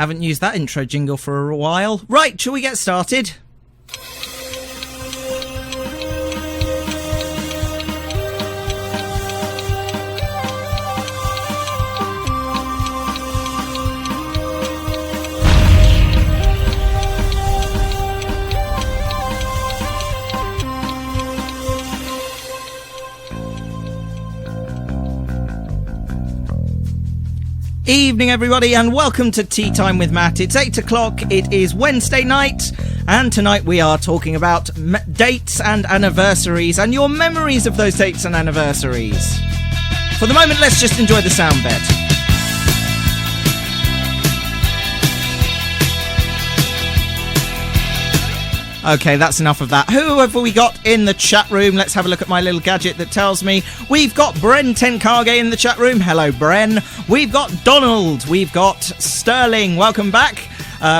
Haven't used that intro jingle for a while. Right, shall we get started? Evening everybody and welcome to Tea Time with Matt. It's 8 o'clock, it is Wednesday night, and tonight we are talking about dates and anniversaries and your memories of those dates and anniversaries. For the moment, let's just enjoy the sound bit. Okay, that's enough of that. Who have we got in the chat room? Let's have a look at my little gadget that tells me. We've got Bren Tenkage in the chat room. Hello, Bren. We've got Donald. We've got Sterling. Welcome back.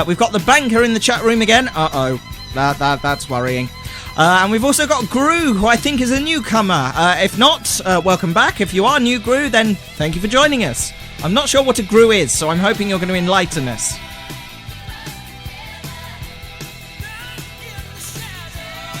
We've got the banker in the chat room again. Uh-oh. That's worrying. And we've also got Gru, who I think is a newcomer. If not, welcome back. If you are new, Gru, then thank you for joining us. I'm not sure what a Gru is, so I'm hoping you're going to enlighten us.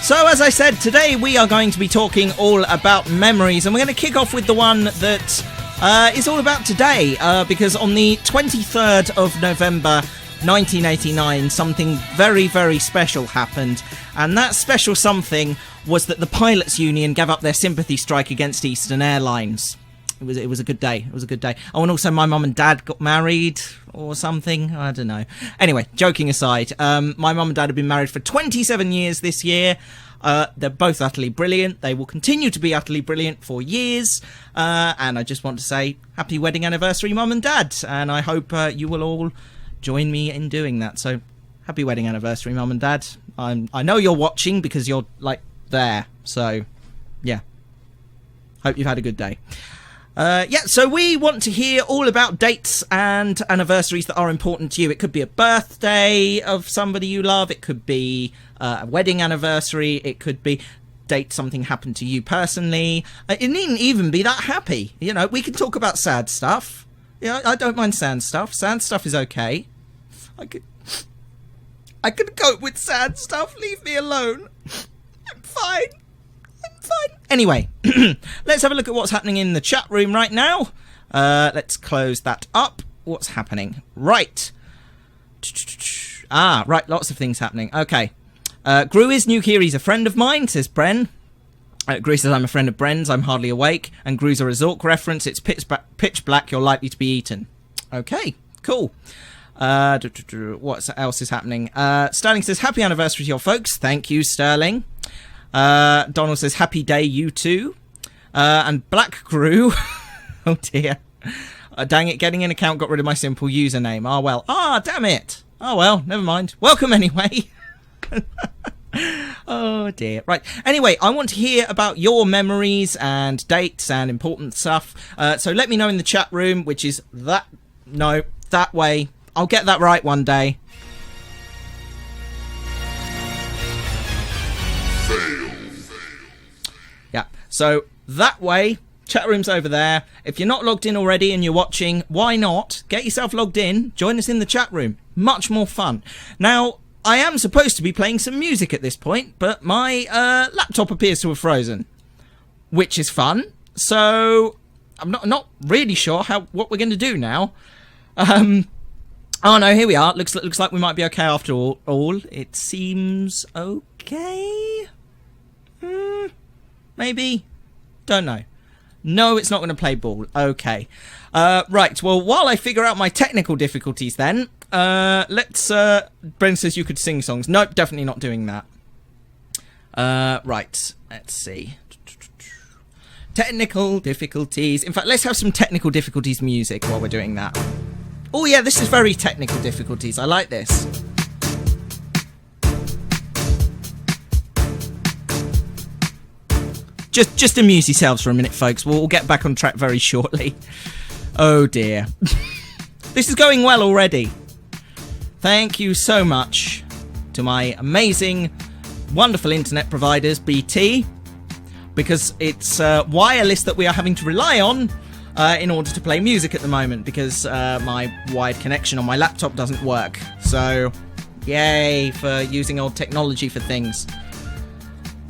So, as I said, today we are going to be talking all about memories, and we're going to kick off with the one that is all about today, because on the 23rd of November 1989, something very, very special happened, and that special something was that the Pilots Union gave up their sympathy strike against Eastern Airlines. It was a good day. It was a good day. Oh, and also my mum and dad got married or something. I don't know. Anyway, joking aside, my mum and dad have been married for 27 years this year. They're both utterly brilliant. They will continue to be utterly brilliant for years. And I just want to say happy wedding anniversary, mum and dad. And I hope you will all join me in doing that. So happy wedding anniversary, mum and dad. I know you're watching because you're like there. So yeah, hope you've had a good day. So we want to hear all about dates and anniversaries that are important to you. It could be a birthday of somebody you love. It could be a wedding anniversary. It could be date something happened to you personally. It needn't even be that happy. You know, we can talk about sad stuff. Yeah, I don't mind sad stuff. Sad stuff is okay. I could cope with sad stuff. Leave me alone. I'm fine. Fine. Anyway, let's have a look at what's happening in the chat room right now. Let's close that up. What's happening? Right. Right, lots of things happening. Okay. Gru is new here. He's a friend of mine, says Bren. Gru says, I'm a friend of Bren's. I'm hardly awake. And Gru's a Zork reference. It's pitch black. You're likely to be eaten. Okay, cool. What else is happening? Sterling says, happy anniversary to your folks. Thank you, Sterling. Donald says, happy day, you too. And Black Gru, oh dear. Dang it, getting an account got rid of my simple username. Oh well. Damn it. Oh well, never mind. Welcome anyway. Oh dear. Right. Anyway, I want to hear about your memories and dates and important stuff. So let me know in the chat room, which is that way. I'll get that right one day. Yeah, so that way, chat room's over there. If you're not logged in already and you're watching, why not? Get yourself logged in, join us in the chat room. Much more fun. Now, I am supposed to be playing some music at this point, but my laptop appears to have frozen, which is fun. So, I'm not really sure what we're going to do now. Oh no, here we are. Looks like we might be okay after all. It seems okay. Maybe? Don't know. No, it's not going to play ball. Okay. Right, well, while I figure out my technical difficulties then, Bren says you could sing songs. Nope, definitely not doing that. Right, let's see. Technical difficulties. In fact, let's have some technical difficulties music while we're doing that. Oh yeah, this is very technical difficulties. I like this. Just amuse yourselves for a minute, folks. We'll get back on track very shortly. Oh dear. This is going well already. Thank you so much to my amazing, wonderful internet providers, BT, because it's wireless that we are having to rely on in order to play music at the moment because my wired connection on my laptop doesn't work. So, yay for using old technology for things.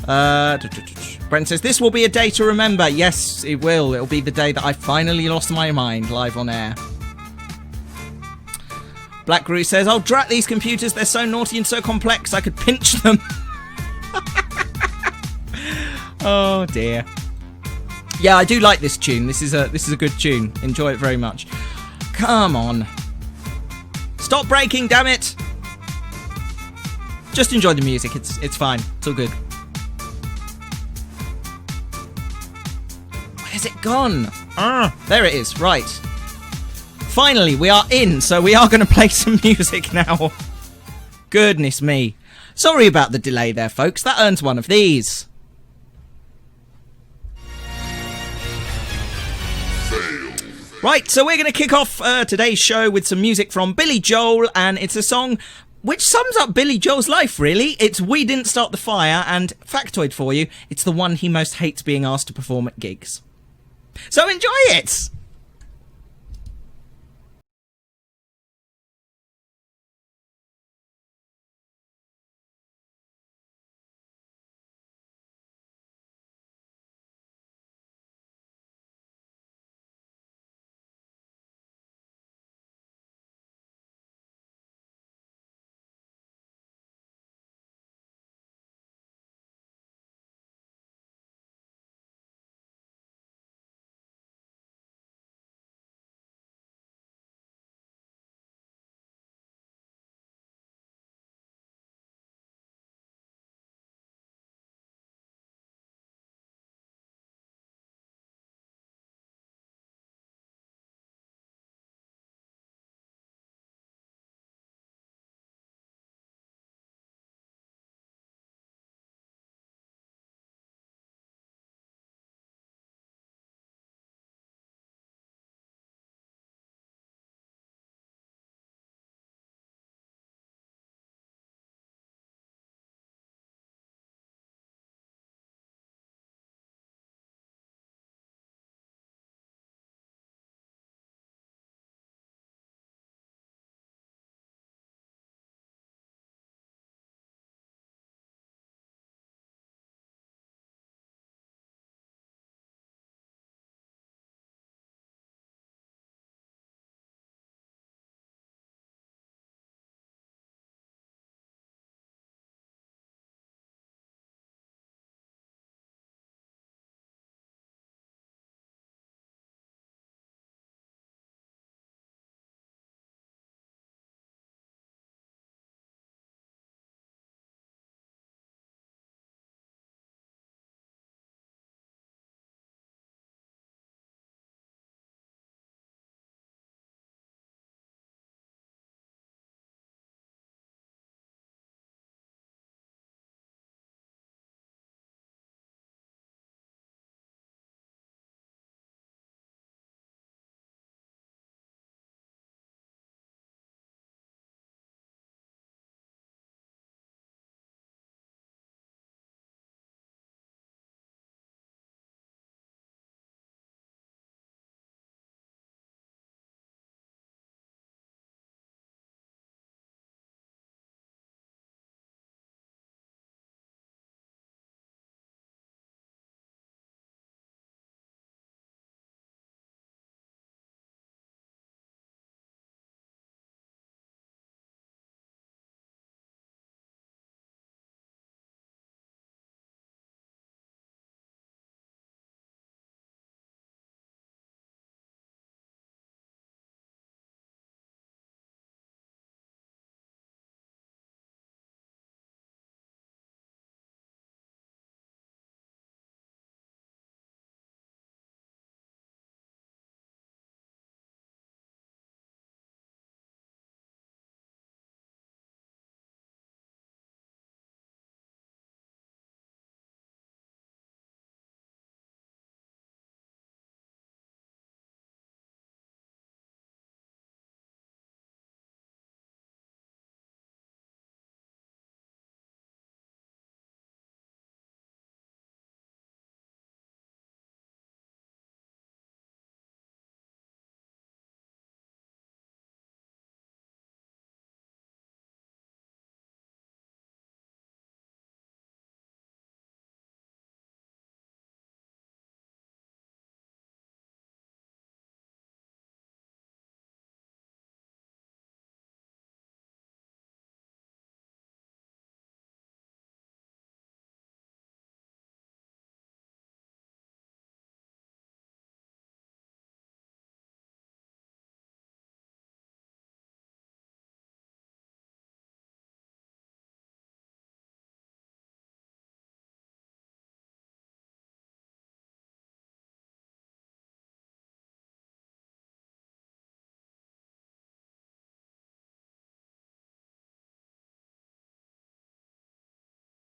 Brent says, this will be a day to remember. Yes, it will. It'll be the day that I finally lost my mind live on air. Black Guru says, oh, drat these computers. They're so naughty and so complex. I could pinch them. Oh, dear. Yeah, I do like this tune. This is a good tune. Enjoy it very much. Come on. Stop breaking, damn it. Just enjoy the music. It's fine. It's all good. Where's it gone? There it is. Right. Finally, we are in, so we are going to play some music now. Goodness me. Sorry about the delay there, folks. That earns one of these. Right, so we're going to kick off today's show with some music from Billy Joel, and it's a song which sums up Billy Joel's life, really. It's We Didn't Start the Fire, and factoid for you, it's the one he most hates being asked to perform at gigs. So enjoy it!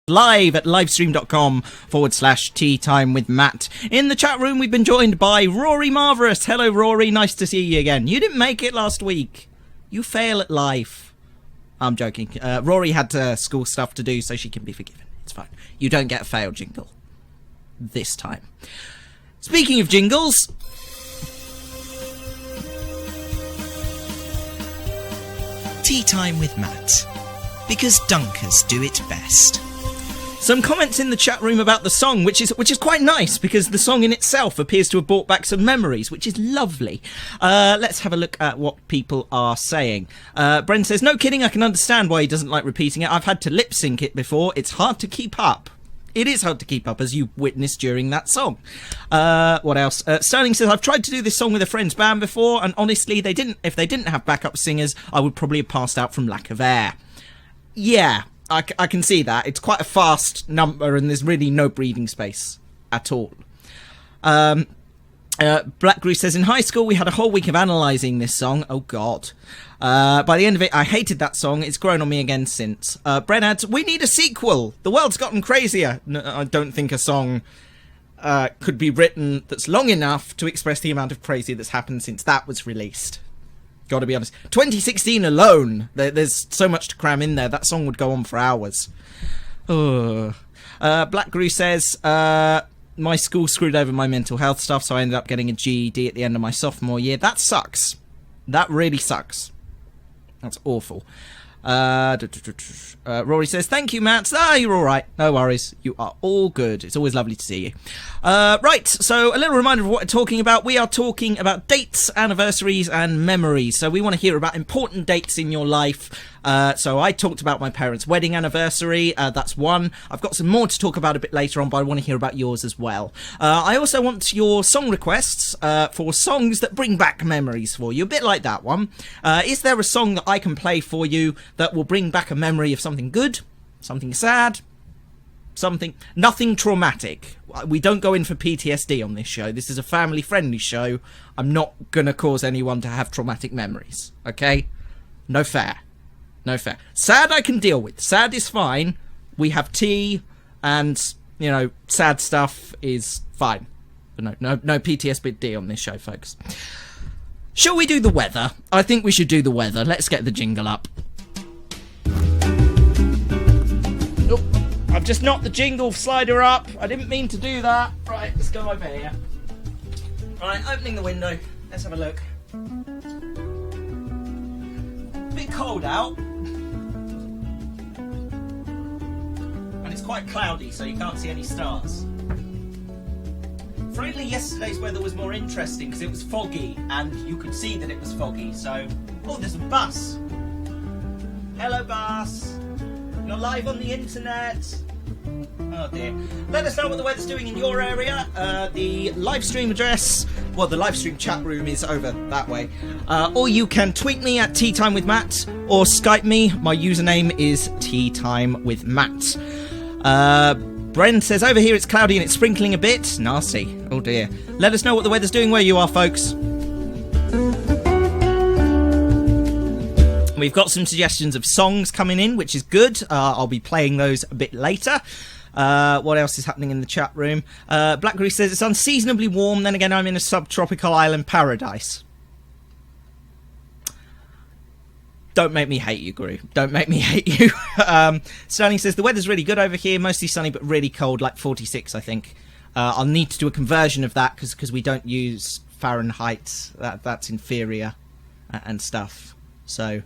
live at livestream.com/teatime with Matt. In the chat room, we've been joined by Rory Marvellous. Hello, Rory. Nice to see you again. You didn't make it last week. You fail at life. I'm joking. Rory had school stuff to do, so she can be forgiven. It's fine. You don't get a fail jingle this time. Speaking of jingles, Tea Time with Matt, because Dunkers do it best. some comments in the chat room about the song, which is quite nice, because the song in itself appears to have brought back some memories, which is lovely. Let's have a look at what people are saying. Bren says, no kidding, I can understand why he doesn't like repeating it. I've had to lip sync it before. It's hard to keep up. It is hard to keep up, as you witnessed during that song. What else? Sterling says, I've tried to do this song with a friend's band before, and honestly, if they didn't have backup singers, I would probably have passed out from lack of air. Yeah, I can see that. It's quite a fast number, and there's really no breathing space at all. Black Goose says, in high school, we had a whole week of analysing this song. Oh, God. By the end of it, I hated that song. It's grown on me again since. Brent adds, we need a sequel. The world's gotten crazier. No, I don't think a song could be written that's long enough to express the amount of crazy that's happened since that was released. Gotta be honest. 2016 alone, there's so much to cram in there. That song would go on for hours. Black Goose says, my school screwed over my mental health stuff, so I ended up getting a GED at the end of my sophomore year. That sucks. That really sucks. That's awful. Rory says, thank you, Matt. You're all right. No worries. You are all good. It's always lovely to see you. Right, so a little reminder of what we're talking about. We are talking about dates, anniversaries, and memories. So we want to hear about important dates in your life. So I talked about my parents' wedding anniversary. That's one. I've got some more to talk about a bit later on, but I want to hear about yours as well. I also want your song requests for songs that bring back memories for you. A bit like that one. Is there a song that I can play for you that will bring back a memory of something good, something sad, nothing traumatic? We don't go in for PTSD on this show. This is a family-friendly show. I'm not going to cause anyone to have traumatic memories, okay? No fair. No fair. Sad I can deal with. Sad is fine. We have tea, and, you know, sad stuff is fine. But no PTSD on this show, folks. Shall we do the weather? I think we should do the weather. Let's get the jingle up. Oh, I've just knocked the jingle slider up. I didn't mean to do that. Right, let's go over here. Right, opening the window. Let's have a look. Bit cold out. And it's quite cloudy, so you can't see any stars. Frankly, yesterday's weather was more interesting because it was foggy and you could see that it was foggy. So, oh, there's a bus. Hello, bus. You're live on the internet. Oh dear. Let us know what the weather's doing in your area. The live stream address, well, the live stream chat room is over that way. Or you can tweet me at Teatime with Matt, or Skype me. My username is Teatime with Matt. Bren says, over here it's cloudy and it's sprinkling a bit. Nasty. Oh dear. Let us know what the weather's doing where you are, folks. We've got some suggestions of songs coming in, which is good. I'll be playing those a bit later. What else is happening in the chat room? Black Grease says, it's unseasonably warm. Then again, I'm in a subtropical island paradise. Don't make me hate you, Gru. Don't make me hate you. Sterling says, the weather's really good over here. Mostly sunny, but really cold, like 46, I think. I'll need to do a conversion of that because we don't use Fahrenheit. That's inferior and stuff. So,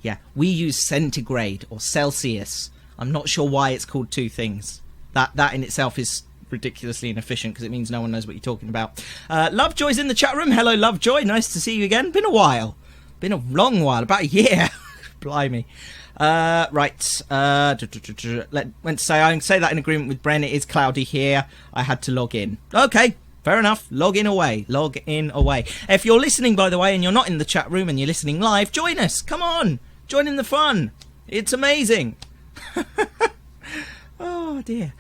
yeah. We use centigrade or Celsius. I'm not sure why it's called two things. That in itself is ridiculously inefficient because it means no one knows what you're talking about. Lovejoy's in the chat room. Hello, Lovejoy. Nice to see you again. Been a while. Been a long while, about a year. Blimey. Right. I can say that in agreement with Bren. It is cloudy here. I had to log in. Okay, fair enough. Log in away. Log in away. If you're listening, by the way, and you're not in the chat room and you're listening live, join us. Come on. Join in the fun. It's amazing. Oh, dear.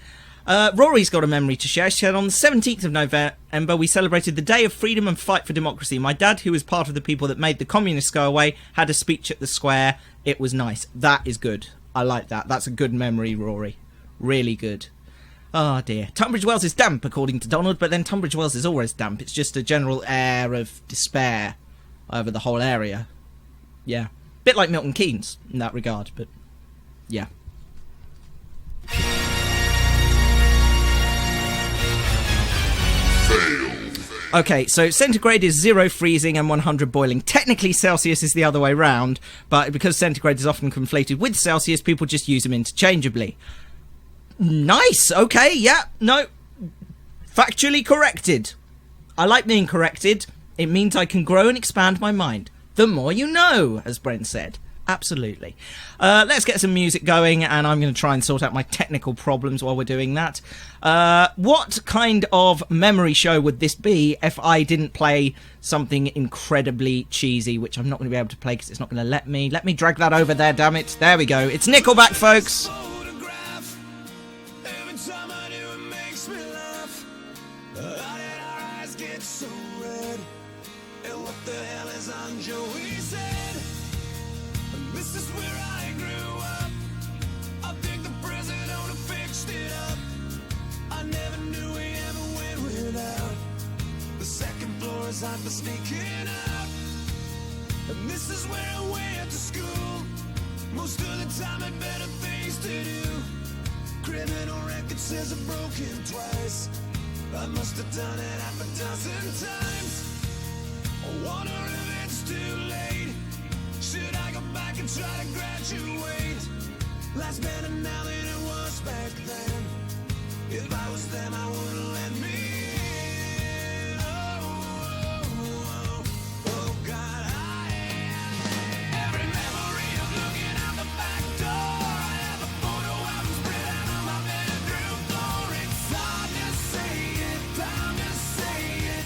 Rory's got a memory to share. She said, on the 17th of November, we celebrated the Day of Freedom and Fight for Democracy. My dad, who was part of the people that made the communists go away, had a speech at the square. It was nice. That is good. I like that. That's a good memory, Rory. Really good. Oh dear. Tunbridge Wells is damp, according to Donald, but then Tunbridge Wells is always damp. It's just a general air of despair over the whole area. Yeah. Bit like Milton Keynes in that regard, but yeah. Okay, so centigrade is 0 freezing and 100 boiling. Technically, Celsius is the other way round, but because centigrade is often conflated with Celsius, people just use them interchangeably. Nice, okay, yeah, no. Factually corrected. I like being corrected. It means I can grow and expand my mind. The more you know, as Brent said. Absolutely. Let's get some music going, and I'm going to try and sort out my technical problems while we're doing that. What kind of memory show would this be if I didn't play something incredibly cheesy, which I'm not going to be able to play because it's not going to let me. Let me drag that over there, damn it. There we go. It's Nickelback, folks. This is where I grew up. I think the president owner fixed it up. I never knew we ever went without. The second floor is hot for sneaking up. And this is where I went to school. Most of the time had better things to do. Criminal record says I've broken twice. I must have done it half a dozen times. I wonder if it's too late. Should I go back and try to graduate? Life's better now than it was back then. If I was them, I wouldn't let me in. Oh, God, every memory of looking out the back door. I have a photo album spread out on my bedroom floor. It's hard to say it, time to say it.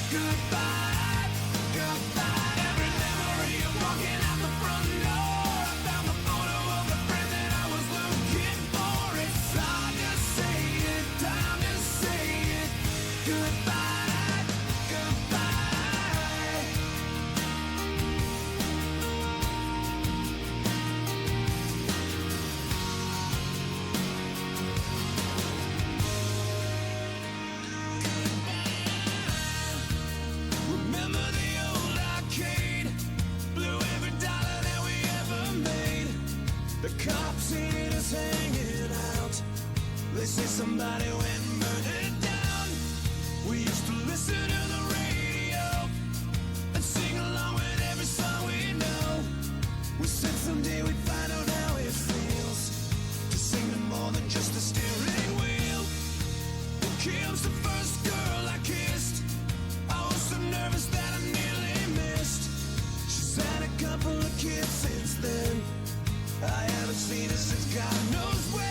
Goodbye, goodbye. Every memory of walking out the front door. I found the photo of the friend that I was looking for. It's hard to say it, time to say it. Goodbye, goodbye. Remember the old arcade? Blew every dollar that we ever made. The cops see us hanging out. They say somebody went and burned it down. We used to listen to the radio and sing along with every song we know. We said someday we'd find out how it feels to sing to more than just a steering wheel. Kim's the first girl I kissed. I was so nervous that I nearly missed. She's had a couple of kids since then. I haven't seen her since God knows when.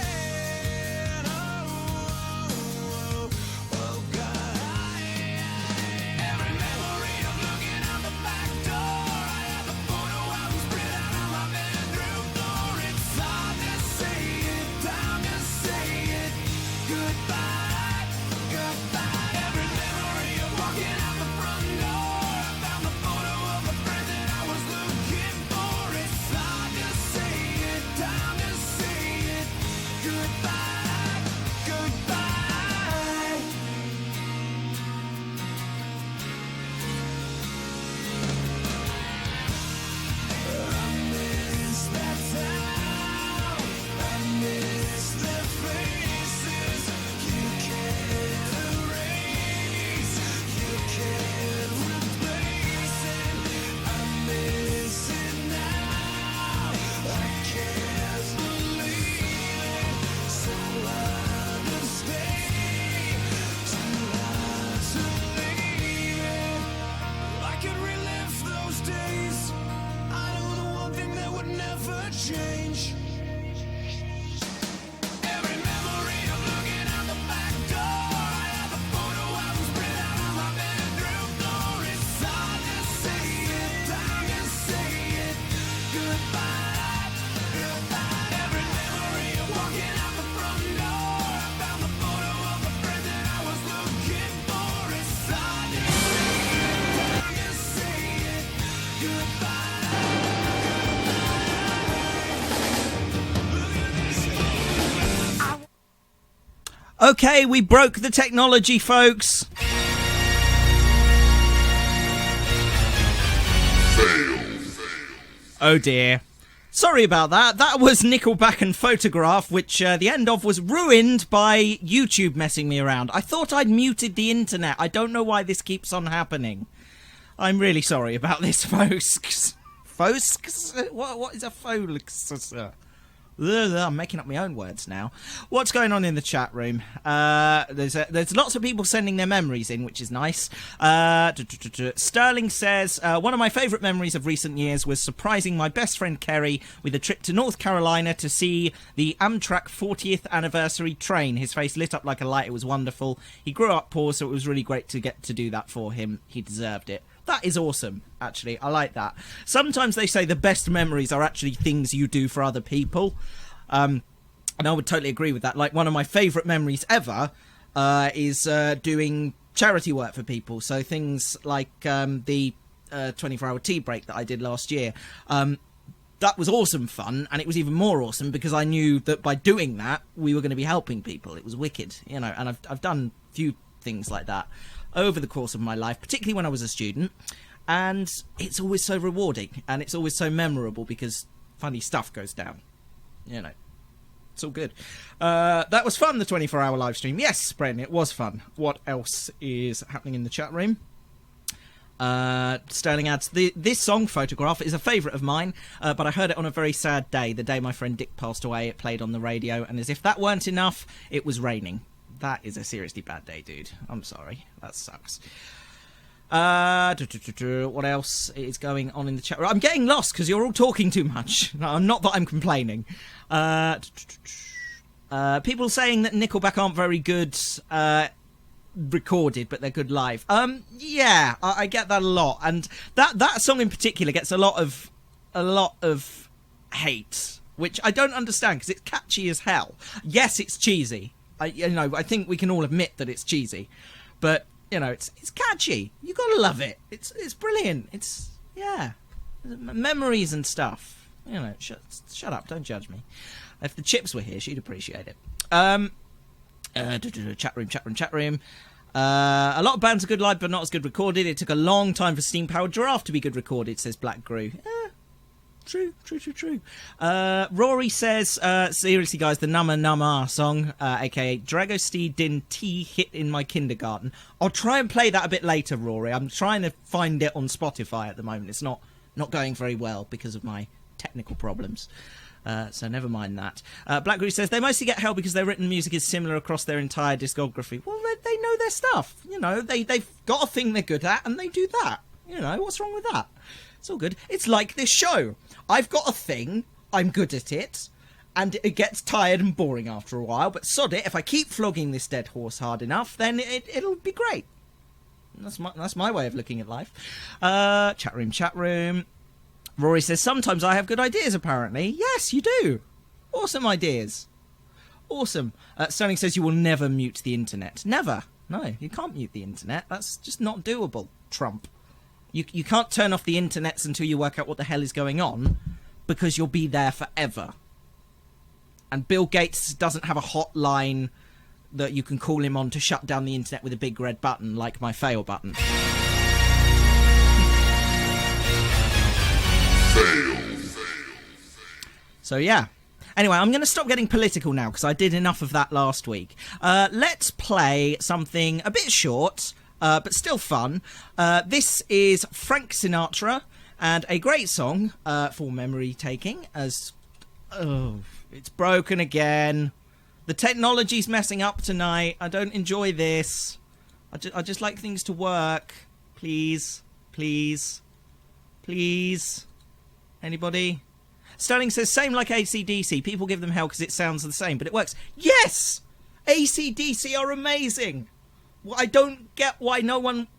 Okay, we broke the technology, folks. Oh dear. Sorry about that. That was Nickelback and Photograph, which the end of was ruined by YouTube messing me around. I thought I'd muted the internet. I don't know why this keeps on happening. I'm really sorry about this, folks. Folks? What is a folks? I'm making up my own words now. What's going on in the chat room? There's lots of people sending their memories in, which is nice. Sterling says, one of my favourite memories of recent years was surprising my best friend Kerry with a trip to North Carolina to see the Amtrak 40th anniversary train. His face lit up like a light. It was wonderful. He grew up poor, so it was really great to get to do that for him. He deserved it. That is awesome, actually. I like that. Sometimes they say the best memories are actually things you do for other people. And I would totally agree with that. Like, one of my favourite memories ever is doing charity work for people. So things like the 24-hour tea break that I did last year. That was awesome fun, and it was even more awesome because I knew that by doing that, we were going to be helping people. It was wicked, you know, and I've done a few things like that over the course of my life, particularly when I was a student, and it's always so rewarding and it's always so memorable because funny stuff goes down, you know. It's all good. That was fun, the 24-hour live stream. Yes, Bren, it was fun. What else is happening in the chat room? Sterling adds, this song, Photograph, is a favourite of mine, but I heard it on a very sad day, the day my friend Dick passed away. It played on the radio, and as if that weren't enough, it was raining. That is a seriously bad day, dude. I'm sorry. That sucks. What else is going on in the chat? I'm getting lost because you're all talking too much. Not that I'm complaining. People saying that Nickelback aren't very good recorded, but they're good live. Yeah, I get that a lot, and that song in particular gets a lot of hate, which I don't understand because it's catchy as hell. Yes, it's cheesy. I think we can all admit that it's cheesy, but you know, it's catchy. You gotta love it. It's brilliant. It's memories and stuff. You know, shut up. Don't judge me. If the Chips were here, she'd appreciate it. Chat room. A lot of bands are good live, but not as good recorded. It took a long time for Steam Powered Giraffe to be good recorded, says Black Gru. True. Rory says, seriously, guys, the Numma Numma song, aka Dragostea Din T, hit in my kindergarten. I'll try and play that a bit later, Rory. I'm trying to find it on Spotify at the moment. It's not going very well because of my technical problems. So never mind that. Black Gru says, they mostly get hell because their written music is similar across their entire discography. Well, they know their stuff. You know, they've got a thing they're good at, and they do that. You know, what's wrong with that? It's all good. It's like this show. I've got a thing, I'm good at it, and it gets tired and boring after a while, but sod it, if I keep flogging this dead horse hard enough, then it'll be great. That's my way of looking at life. Chat room. Rory says, sometimes I have good ideas, apparently. Yes, you do. Awesome ideas. Awesome. Sterling says you will never mute the internet. Never. No, you can't mute the internet. That's just not doable, Trump. You can't turn off the internets until you work out what the hell is going on, because you'll be there forever. And Bill Gates doesn't have a hotline that you can call him on to shut down the internet with a big red button, like my fail button. So yeah. Anyway, I'm going to stop getting political now, because I did enough of that last week. Let's play something a bit short, but still fun. This is Frank Sinatra, and a great song for memory taking, as... Oh, it's broken again. The technology's messing up tonight. I don't enjoy this. I just like things to work. Please. Anybody? Sterling says, same like AC/DC. People give them hell because it sounds the same, but it works. Yes! AC/DC are amazing. Well, I don't get why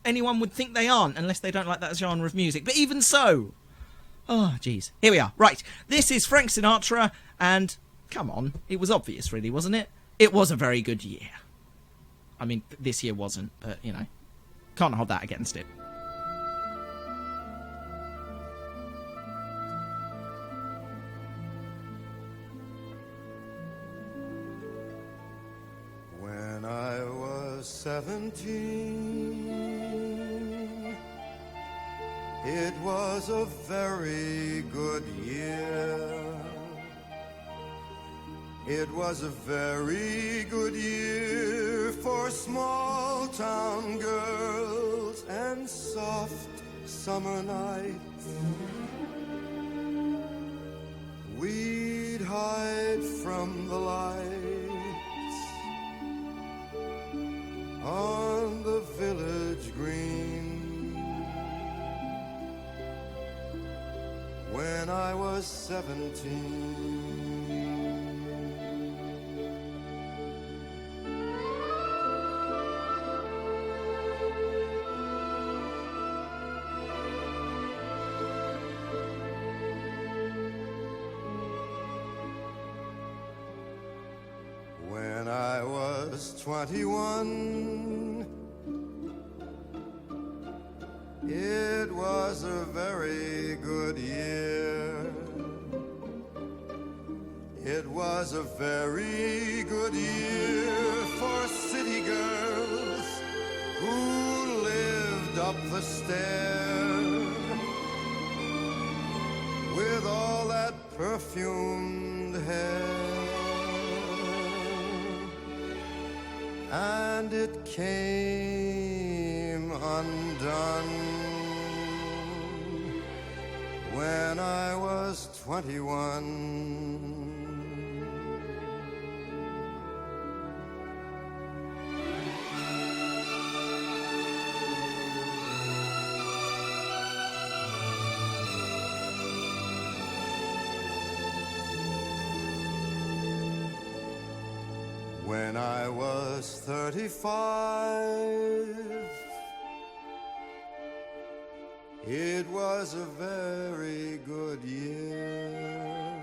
anyone would think they aren't, unless they don't like that genre of music. But even so... Oh, jeez. Here we are. Right. This is Frank Sinatra, and... Come on. It was obvious, really, wasn't it? It was a very good year. I mean, this year wasn't, but, you know. Can't hold that against it. When 17, it was a very good year. It was a very good year for small town girls and soft summer nights. We'd hide from the lights on the village green when I was 17. When I was 21, it was a very good year. It was a very good year for city girls who lived up the stair with all that perfumed hair. And it came undone when I was 21. When I was 35, it was a very good year.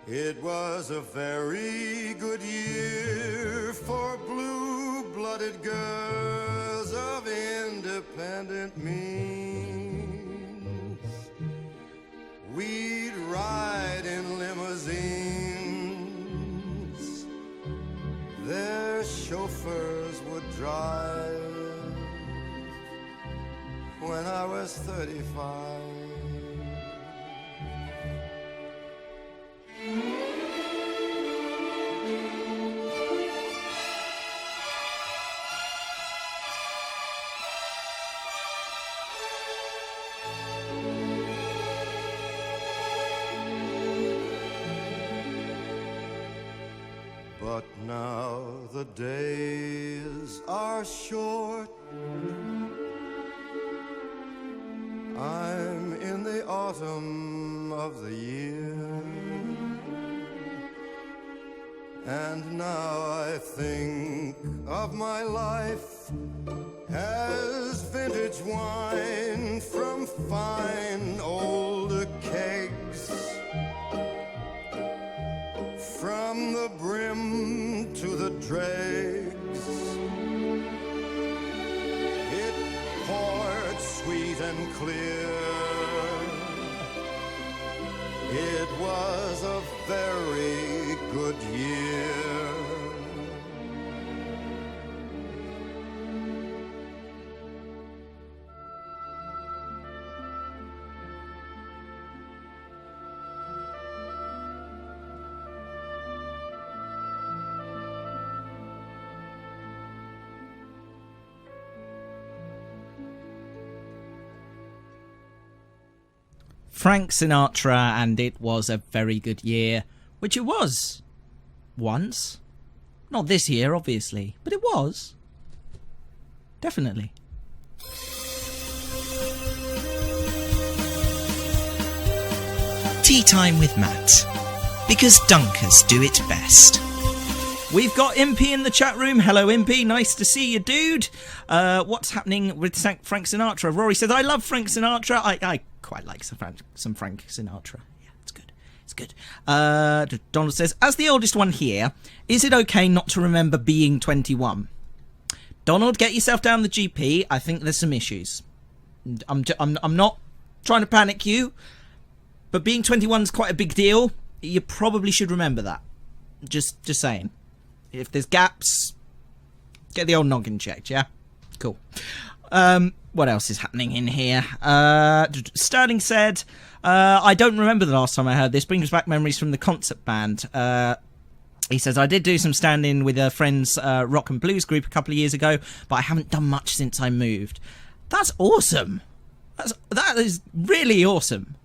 It was a very good year for blue-blooded girls of independent means. We'd ride in limousines, their chauffeurs would drive when I was 35. But now the days are short. I'm in the autumn of the year, and now I think of my life as vintage wine from fine old kegs. From the brim to the dregs, it poured sweet and clear. It was a very good year. Frank Sinatra, and it was a very good year, which it was once. Not this year, obviously, but it was. Definitely. Tea Time with Matt. Because Dunkers do it best. We've got Impy in the chat room. Hello, Impy. Nice to see you, dude. What's happening with Frank Sinatra? Rory says, I love Frank Sinatra. I quite like some Frank Sinatra. Yeah, it's good. It's good. Donald says, as the oldest one here, is it okay not to remember being 21? Donald, get yourself down the GP. I think there's some issues. I'm not trying to panic you, but being 21 is quite a big deal. You probably should remember that. Just saying. If there's gaps, Get the old noggin checked, yeah? Cool. What else is happening in here? Sterling said, I don't remember the last time I heard this. Brings back memories from the concert band. He says, I did do some stand-in with a friend's rock and blues group a couple of years ago, but I haven't done much since I moved. That's awesome. That is really awesome.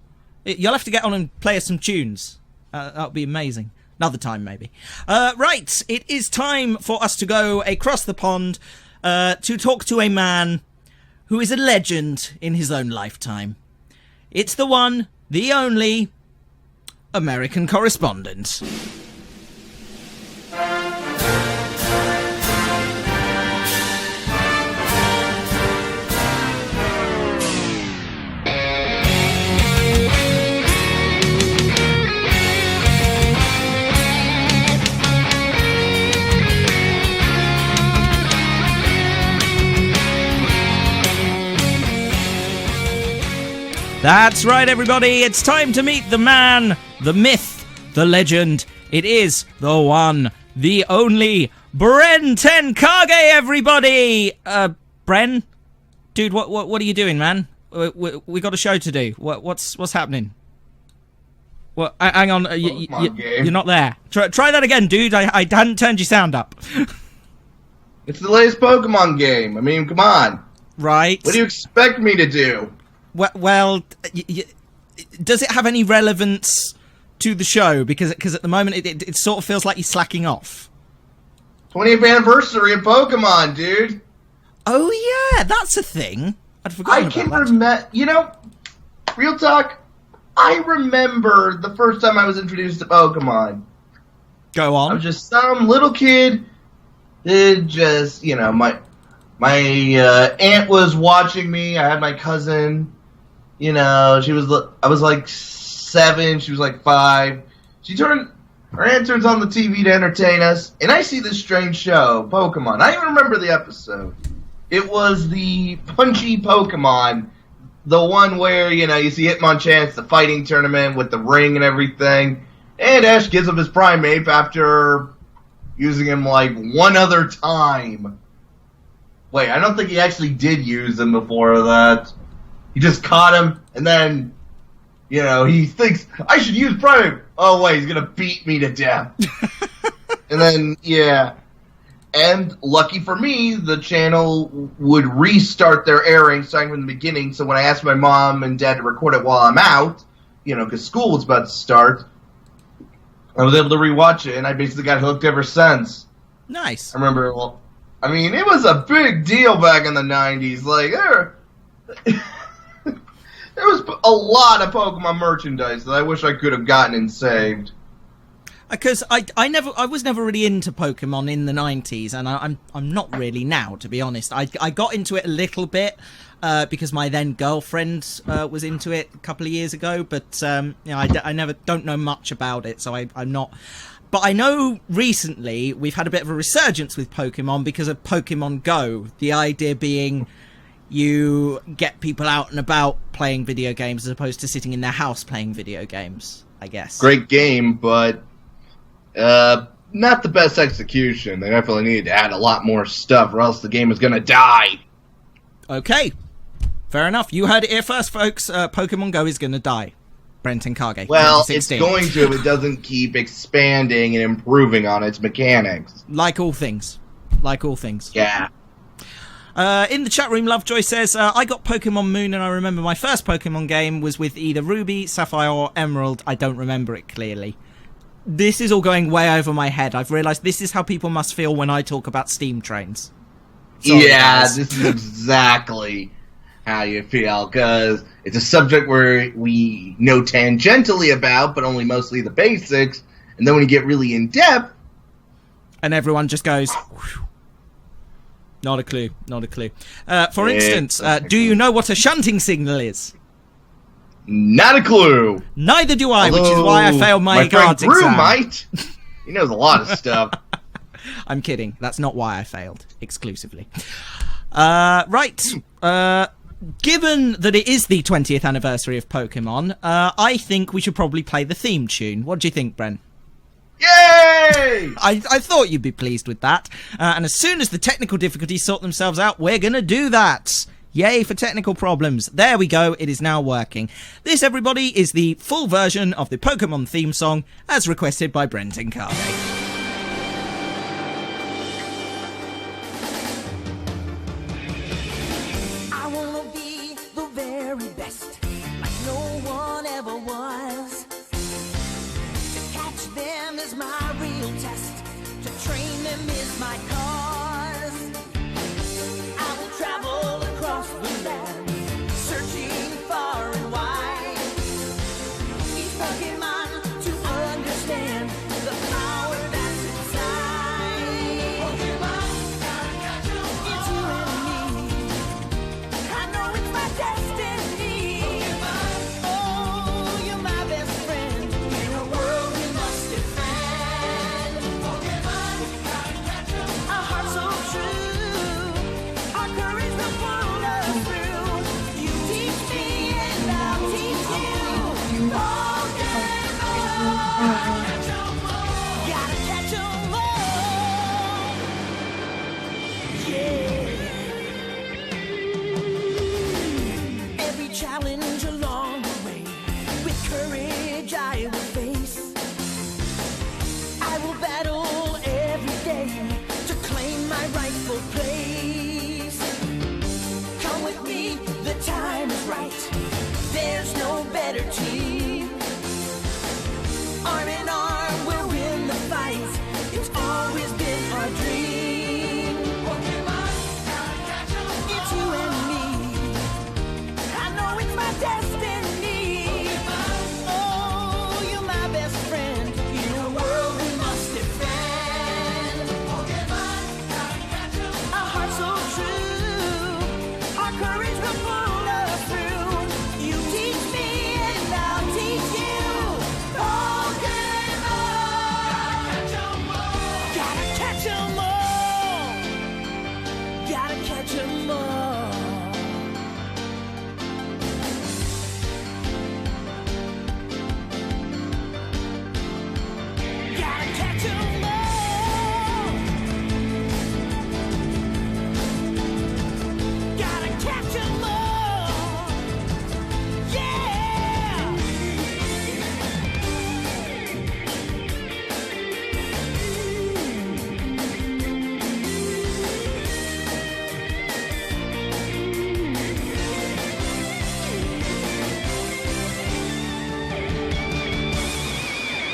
You'll have to get on and play us some tunes. That would be amazing. Another time, maybe. Right, it is time for us to go across the pond to talk to a man who is a legend in his own lifetime. It's the one, the only, American correspondent. That's right, everybody. It's time to meet the man, the myth, the legend. It is the one, the only, Bren Tenkage, everybody. Bren? Dude, what are you doing, man? We got a show to do. What's happening? What? Hang on. You're not there. Try that again, dude. I hadn't turned your sound up. It's the latest Pokemon game. I mean, come on. Right. What do you expect me to do? Well, does it have any relevance to the show? Because at the moment it sort of feels like you're slacking off. 20th anniversary of Pokemon, dude. Oh yeah, that's a thing. I'd forgotten about that. I can remember. You know, real talk. I remember the first time I was introduced to Pokemon. Go on. I was just some little kid. It just, you know, my aunt was watching me. I had my cousin. You know, I was like 7, she was like 5. Her aunt turns on the TV to entertain us, and I see this strange show, Pokemon. I even remember the episode. It was the punchy Pokemon, the one where, you know, you see Hitmonchan's, the fighting tournament with the ring and everything, and Ash gives up his Primeape after using him like one other time. Wait, I don't think he actually did use him before that. He just caught him, and then, you know, he thinks, I should use Primeape. Oh, wait, he's going to beat me to death. And then, yeah. And lucky for me, the channel would restart their airing starting from the beginning, so when I asked my mom and dad to record it while I'm out, you know, because school was about to start, I was able to rewatch it, and I basically got hooked ever since. Nice. I remember, well, I mean, it was a big deal back in the 90s. Like, there was a lot of Pokemon merchandise that I wish I could have gotten and saved. Because I was never really into Pokemon in the 90s, and I'm not really now, to be honest. I got into it a little bit because my then girlfriend was into it a couple of years ago, but you know, I don't know much about it, so I'm not. But I know recently we've had a bit of a resurgence with Pokemon because of Pokemon Go. The idea being you get people out and about playing video games as opposed to sitting in their house playing video games, I guess. Great game, but not the best execution. They definitely needed to add a lot more stuff or else the game is going to die. Okay. Fair enough. You heard it here first, folks. Pokemon Go is going to die. Bren Tenkage. Well, it's 2016. going to if it doesn't keep expanding and improving on its mechanics. Like all things. Like all things. Yeah. In the chat room, Lovejoy says, I got Pokemon Moon and I remember my first Pokemon game was with either Ruby, Sapphire or Emerald. I don't remember it clearly. This is all going way over my head. I've realised this is how people must feel when I talk about steam trains. Sorry, yeah, guys. this is exactly how you feel, because it's a subject where we know tangentially about, but only mostly the basics, and then when you get really in-depth... And everyone just goes... Whew. Not a clue, not a clue. For instance, do you know what a shunting signal is? Not a clue. Neither do I, which is why I failed my guards friend Drew exam. might. He knows a lot of stuff. I'm kidding. That's not why I failed, exclusively. Right. Given that it is the 20th anniversary of Pokemon, I think we should probably play the theme tune. What do you think, Bren? Yay! I thought you'd be pleased with that. And as soon as the technical difficulties sort themselves out, we're going to do that. Yay for technical problems. There we go. It is now working. This, everybody, is the full version of the Pokemon theme song as requested by Brent and Carly. I wanna be the very best, like no one ever was. To catch them is my real test, to train them is my cause. I will travel across the land, searching far and wide. Each Pokemon to understand the power that's inside. Pokemon, gotta catch 'em all. It's you and me. I know it's my destiny. Pokemon, oh, you're my best friend in a world we must defend. Pokemon, gotta catch 'em all. A heart so true, our courage will pull us through. You teach me and I'll teach you. Pokemon, catch 'em all. Gotta catch 'em all. Yeah. Every challenge along the way, with courage I will face. I will battle every day to claim my rightful place. Come with me, the time is right. There's no better team. Arm in arm, we'll win the fight. It's always been our dream. Pokemon, gotta catch 'em all. It's you and me. I know it's my destiny. Pokemon, oh, you're my best friend in a world we must defend. Pokemon, gotta catch 'em all. A heart so true, our courage will pull us through. You teach me and I'll teach you. Pokemon, gotta catch 'em all. Gotta catch 'em all. Gotta catch 'em all. Gotta catch 'em all. Yeah.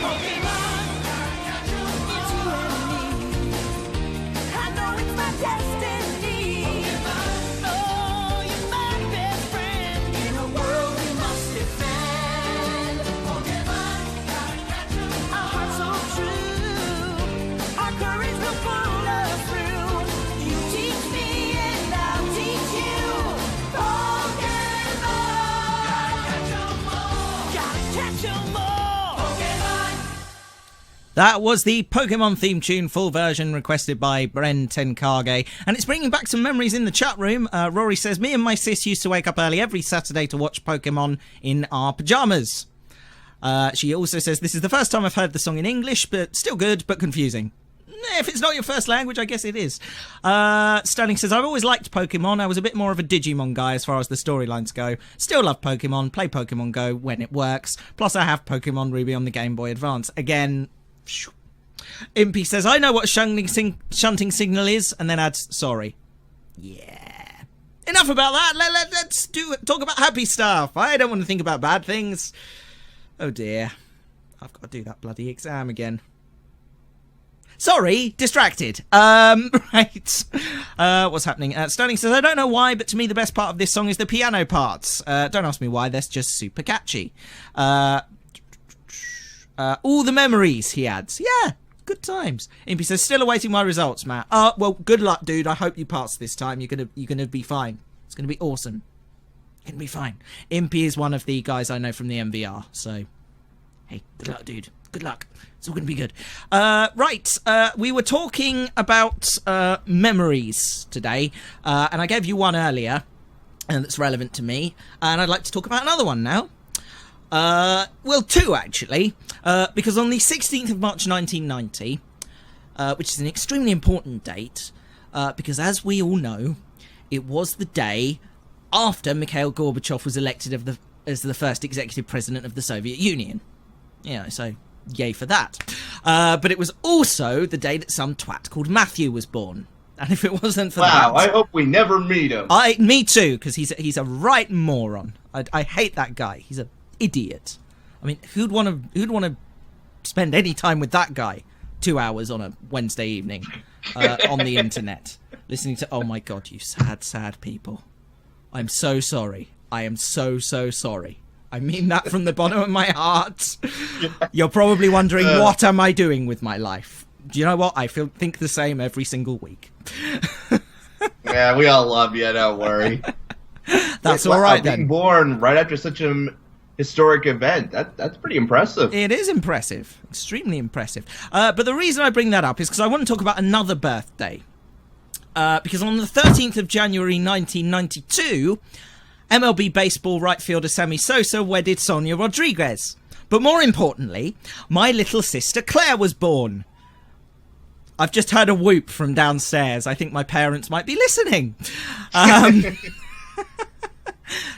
Pokemon, it's you and me. I know it's my destiny. Oh, you're my best friend in a world we must defend. Pokemon, a heart so true, our courage will pull us through. You teach me and I'll teach you. Pokemon, gotta catch 'em all. Pokemon. That was the Pokemon theme tune, full version requested by Bren Tenkage, and it's bringing back some memories in the chat room. Rory says, me and my sis used to wake up early every Saturday to watch Pokemon in our pyjamas. She also says, this is the first time I've heard the song in English, but still good, but confusing. If it's not your first language, I guess it is. Sterling says, I've always liked Pokemon. I was a bit more of a Digimon guy as far as the storylines go. Still love Pokemon, play Pokemon Go when it works. Plus, I have Pokemon Ruby on the Game Boy Advance. Again, Impy says, I know what shunting signal is, and then adds, sorry. Yeah. Enough about that. Let's talk about happy stuff. I don't want to think about bad things. Oh dear. I've got to do that bloody exam again. Sorry, distracted. Right. What's happening? Sterling says, I don't know why, but to me the best part of this song is the piano parts. Don't ask me why, that's just super catchy. All the memories, he adds. Yeah, good times. Impy says, still awaiting my results, Matt. Well, good luck, dude. I hope you pass this time. You're gonna be fine. It's gonna be awesome. You're gonna be fine. Impy is one of the guys I know from the MVR, so hey, good luck, dude. Good luck. It's all going to be good. Right, we were talking about memories today, and I gave you one earlier, and that's relevant to me, and I'd like to talk about another one now. Well, two, actually. Because on the 16th of March 1990, which is an extremely important date, because as we all know, it was the day after Mikhail Gorbachev was elected as the first executive president of the Soviet Union. Yeah, so yay for that. But it was also the day that some twat called Matthew was born. And if it wasn't for that... Wow, I hope we never meet him. Me too, because he's a right moron. I hate that guy. He's an idiot. I mean, who'd want to spend any time with that guy? 2 hours on a Wednesday evening on the internet, listening to, oh my God, you sad, sad people. I'm so sorry. I am so, so sorry. I mean that from the bottom of my heart. You're probably wondering, what am I doing with my life? Do you know what? I think the same every single week. Yeah, we all love you, don't worry. That's all right, then. Being born right after such an historic event, that's pretty impressive. It is impressive. Extremely impressive. But the reason I bring that up is because I want to talk about another birthday. Because on the 13th of January 1992, MLB baseball right fielder Sammy Sosa wedded Sonia Rodriguez. But more importantly, my little sister Claire was born. I've just heard a whoop from downstairs. I think my parents might be listening.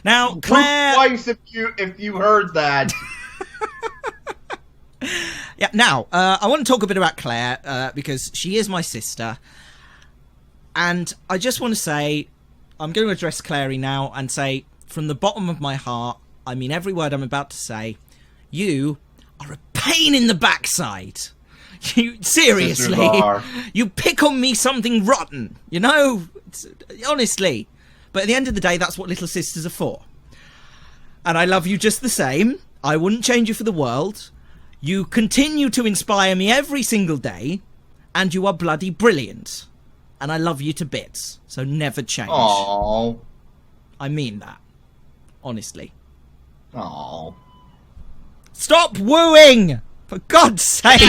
Now, Claire... Twice if you heard that. Yeah, now, I want to talk a bit about Claire, because she is my sister. And I just want to say, I'm going to address Clary now and say, from the bottom of my heart, I mean every word I'm about to say, you are a pain in the backside. You seriously, you pick on me something rotten, you know, honestly. But at the end of the day, that's what little sisters are for. And I love you just the same. I wouldn't change you for the world. You continue to inspire me every single day, and you are bloody brilliant. And I love you to bits, so never change. Aww. I mean that, honestly. Aww. Stop wooing! For God's sake!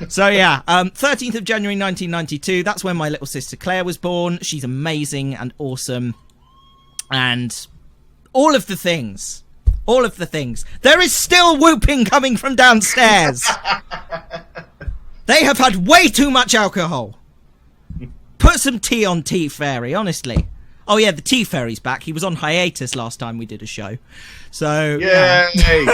So yeah, 13th of January 1992, that's when my little sister Claire was born. She's amazing and awesome. And all of the things. All of the things. There is still whooping coming from downstairs. They have had way too much alcohol. Put some tea on Tea Fairy, honestly. Oh yeah, the Tea Fairy's back. He was on hiatus last time we did a show. So... Yay!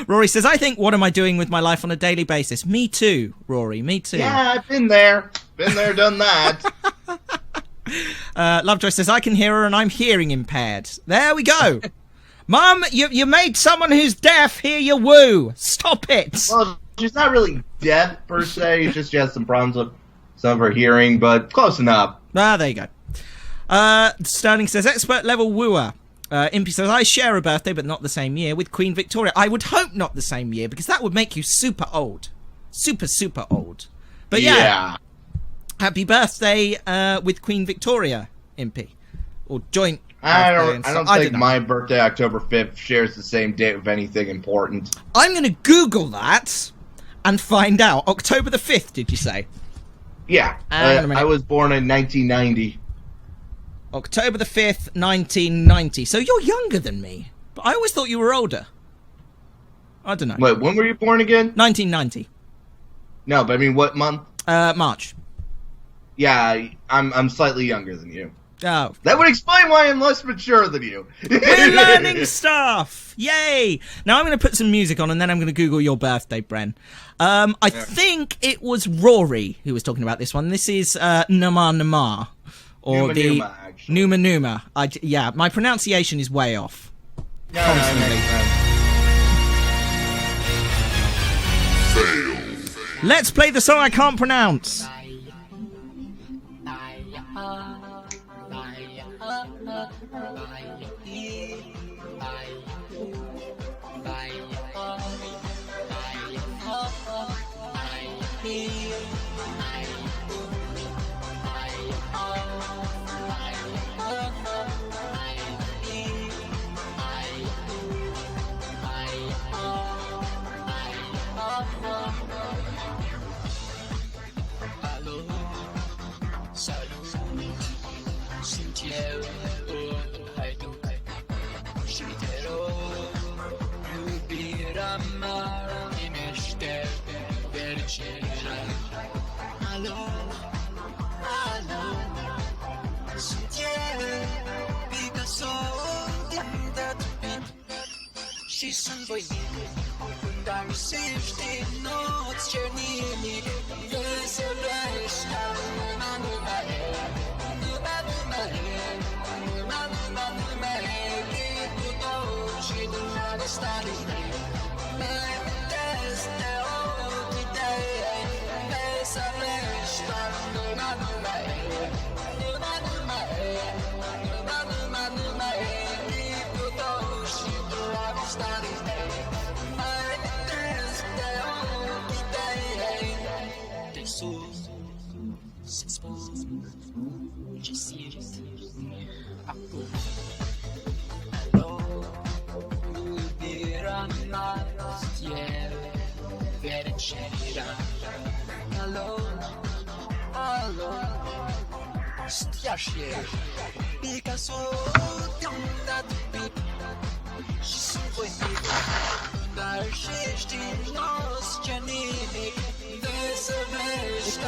Rory says, I think, what am I doing with my life on a daily basis? Me too, Rory, me too. Yeah, I've been there. Been there, done that. Lovejoy says, I can hear her and I'm hearing impaired. There we go. Mum, you made someone who's deaf hear your woo. Stop it. Well, she's not really deaf, per se. It's just she has some problems with some of her hearing, but close enough. Ah, there you go. Sterling says, expert level wooer. Impy says, I share a birthday, but not the same year, with Queen Victoria. I would hope not the same year, because that would make you super old. Super, super old. But yeah. Happy birthday with Queen Victoria, Impy. Or joint. I don't think my birthday, October 5th, shares the same date with anything important. I'm going to Google that and find out. October the 5th, did you say? Yeah. I was born in 1990. October the 5th, 1990. So you're younger than me. But I always thought you were older. I don't know. Wait, when were you born again? 1990. No, but I mean, what month? March. Yeah, I'm slightly younger than you. Oh. That would explain why I'm less mature than you. We're learning stuff! Yay! Now I'm going to put some music on and then I'm going to Google your birthday, Bren. I think it was Rory who was talking about this one. This is Nama Nama. Or Numa Numa. Yeah, my pronunciation is way off. Constantly. Let's play the song I can't pronounce. Salut, xin chào, hãy 时间，比个手点的图片，牺牲为你，但是你 not journey，人生的伤，慢慢你不懂，是的那个 study。My best day of the day, best of best,你不懂，是的那个 study。My best day of the day, des sources s'exposent, je sais, à coup. Hello, yeah, very chatty. Hello, Stiache, Picasso, da tupi, je suis dar șești nos generic, de să vezi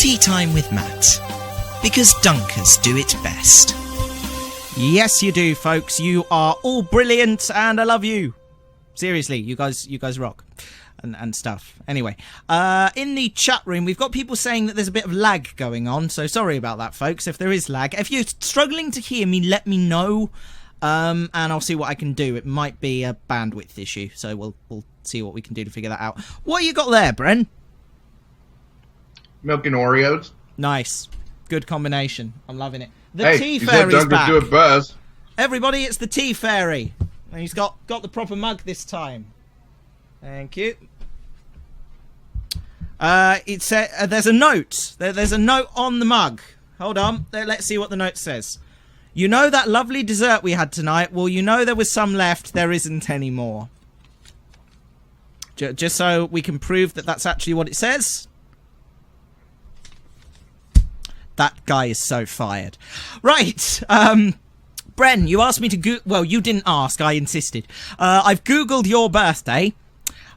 Tea Time with Matt. Because Dunkers do it best. Yes, you do, folks. You are all brilliant, and I love you. Seriously, you guys rock. And stuff. Anyway, in the chat room, we've got people saying that there's a bit of lag going on, so sorry about that, folks, if there is lag. If you're struggling to hear me, let me know, and I'll see what I can do. It might be a bandwidth issue, so we'll see what we can do to figure that out. What you got there, Bren? Milk and Oreos. Nice. Good combination. I'm loving it. The Hey, tea you said fairy's Dunkers back. do it best. Everybody, it's the tea fairy. And he's got the proper mug this time. Thank you. There's a note. There's a note on the mug. Hold on. Let's see what the note says. You know that lovely dessert we had tonight? Well, you know there was some left. There isn't any more. Just so we can prove that that's actually what it says. That guy is so fired. Right. Bren, you asked me to well, you didn't ask. I insisted. I've Googled your birthday.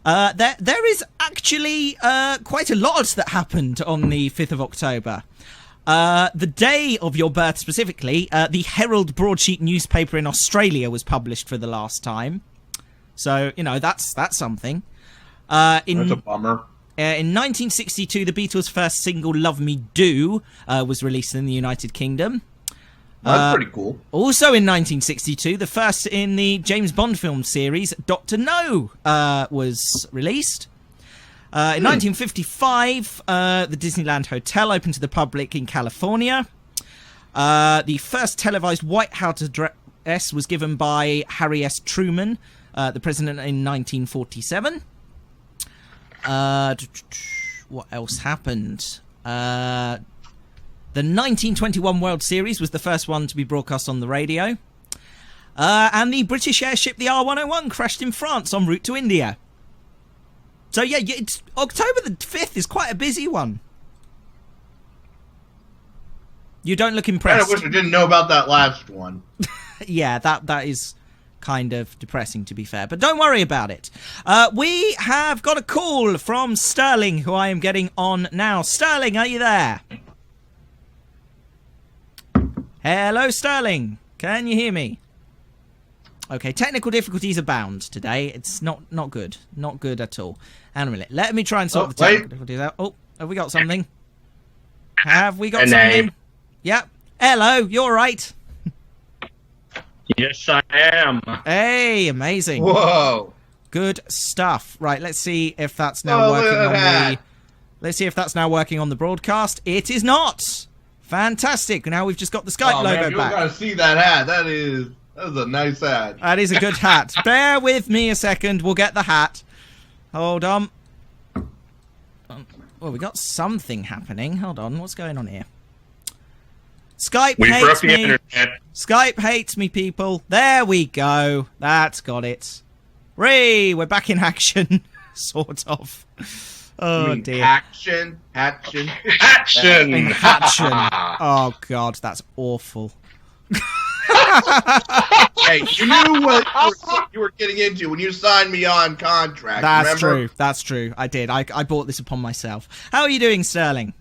There is actually quite a lot that happened on the 5th of October. The day of your birth specifically, the Herald broadsheet newspaper in Australia was published for the last time. So, you know, that's something. That's a bummer. In 1962, the Beatles' first single, Love Me Do, was released in the United Kingdom. That's pretty cool. Also in 1962, the first in the James Bond film series, Dr. No, was released. In 1955, the Disneyland Hotel opened to the public in California. The first televised White House address was given by Harry S. Truman, the president, in 1947. What else happened? The 1921 World Series was the first one to be broadcast on the radio. And the British airship, the R101, crashed in France en route to India. So yeah, it's October the 5th is quite a busy one. You don't look I impressed. wish I didn't know about that last one. Yeah, that is kind of depressing, to be fair. But don't worry about it. We have got a call from Sterling, who I am getting on now. Sterling, are you there? Hello, Sterling. Can you hear me? Okay, technical difficulties abound today. It's not good. Not good at all. Hang on a minute. Let me try and sort the technical difficulties out. Oh, have we got something? Have we got something? Yep. Hello, you're right. Yes, I am. Hey, amazing. Whoa. Good stuff. Right, let's see if that's now working on the... Let's see if that's now working on the broadcast. It is not. Fantastic. Now we've just got the Skype logo man, you back. gotta see that hat. That is a nice hat. That is a good hat. Bear with me a second. We'll get the hat. Hold on. Well, we got something happening. Hold on. What's going on here? Skype hates me. Internet. Skype hates me, people. There we go. That's got it. We're back in action. Sort of. Oh, dear. Action. Action. In action. Oh, God. That's awful. Hey, you knew what you were getting into when you signed me on contract. That's remember? true. That's true. I did. I brought this upon myself. How are you doing, Sterling?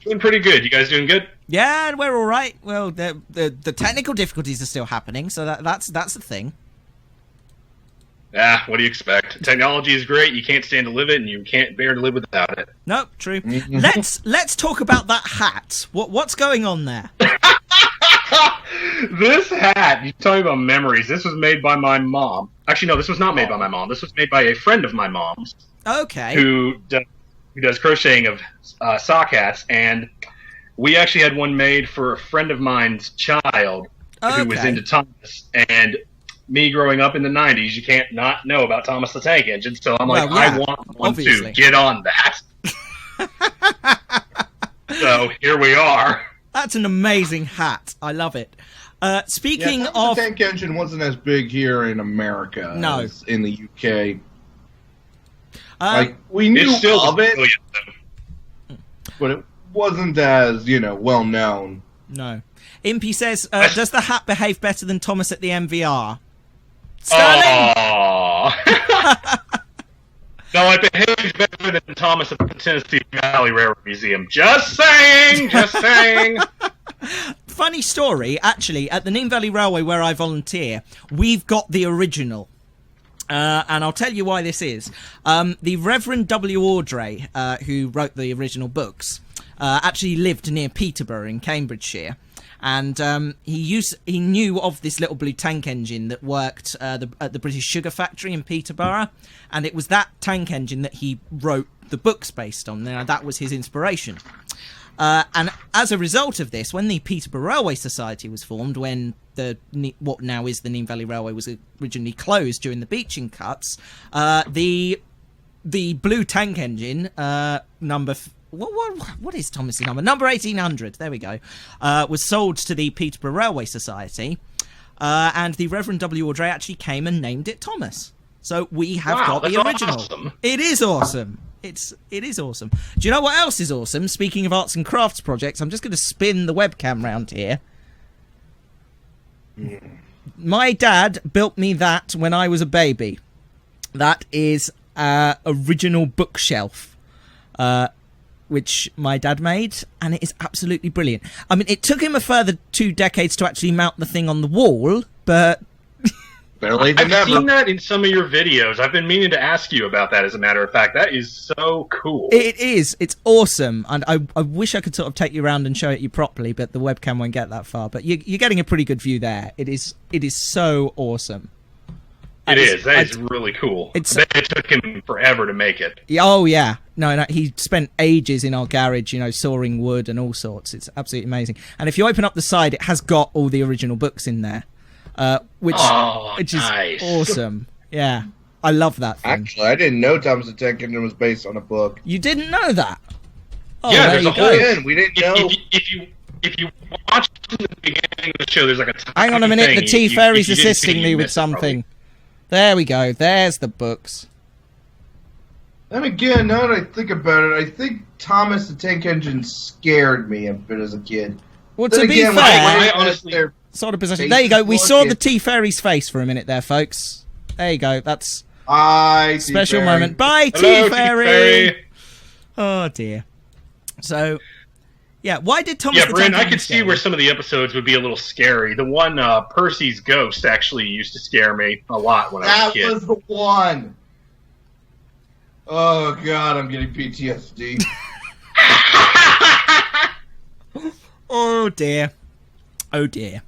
Doing pretty good. You guys doing good? Yeah, we're all right. Well, the technical difficulties are still happening, so that's the thing. Ah, what do you expect? Technology is great. You can't stand to live it, and you can't bear to live without it. Nope, true. Let's talk about that hat. What's going on there? This hat, you talking about memories. This was made by my mom. Actually, no, this was not made by my mom. This was made by a friend of my mom's. Okay. Who does crocheting of sock hats, and we actually had one made for a friend of mine's child who was into Thomas. And me growing up in the 90s, you can't not know about Thomas the Tank Engine, so I'm like, I want one obviously. to get on that. So here we are. That's an amazing hat. I love it. Speaking of... The tank engine wasn't as big here in America as in the UK. We knew of it, but it wasn't as, well known. No. Impy says, does the hat behave better than Thomas at the MVR? Sterling! No, it behaves better than Thomas at the Tennessee Valley Railroad Museum. Just saying! Just saying! Funny story, actually, at the Nene Valley Railway where I volunteer, we've got the original. And I'll tell you why this is. The Reverend W. Audrey, who wrote the original books, actually lived near Peterborough in Cambridgeshire. And he knew of this little blue tank engine that worked at the British Sugar Factory in Peterborough. And it was that tank engine that he wrote the books based on. Now, that was his inspiration. And as a result of this, when the Peterborough Railway Society was formed, when what now is the Nene Valley Railway was originally closed during the beaching cuts, the blue tank engine, what is Thomas's number? Number 1800, there we go, was sold to the Peterborough Railway Society, and the Reverend W. Audrey actually came and named it Thomas. So we have got the original. Awesome. It is awesome. It is awesome. Do you know what else is awesome? Speaking of arts and crafts projects, I'm just going to spin the webcam round here. My dad built me that when I was a baby. That is original bookshelf, which my dad made, and it is absolutely brilliant. I mean, it took him a further 2 decades to actually mount the thing on the wall, but... I've seen that in some of your videos. I've been meaning to ask you about that, as a matter of fact. That is so cool. It is. It's awesome. And I wish I could sort of take you around and show it you properly, but the webcam won't get that far. But you're getting a pretty good view there. It is so awesome. That is really cool. It took him forever to make it. Oh, yeah. No, he spent ages in our garage, sawing wood and all sorts. It's absolutely amazing. And if you open up the side, it has got all the original books in there. Which is nice. Awesome. Yeah, I love that thing. Actually, I didn't know Thomas the Tank Engine was based on a book. You didn't know that? Oh, yeah, there there's you a whole. go. We didn't know. If you watch the beginning of the show, there's like a tiny Hang on a minute, thing. the tea If fairy's you didn't see it, assisting you me with missed it, probably. something. There we go. There's the books. Then again, now that I think about it, I think Thomas the Tank Engine scared me a bit as a kid. Well, Then to be again, when fair, I honestly- their sort of possession. faces There you go. We look, saw the it- tea fairy's face for a minute there, folks. There you go. That's Tea special Fairy. moment. Bye, Hello, tea fairy. Oh dear. So, yeah. Why did Thomas? Yeah, the Bryn, Tank I Engine could see scare where you? some of the episodes would be a little scary. The one, Percy's ghost, actually used to scare me a lot when I was a That kid. was the one. Oh god, I'm getting PTSD. Oh dear. Oh dear.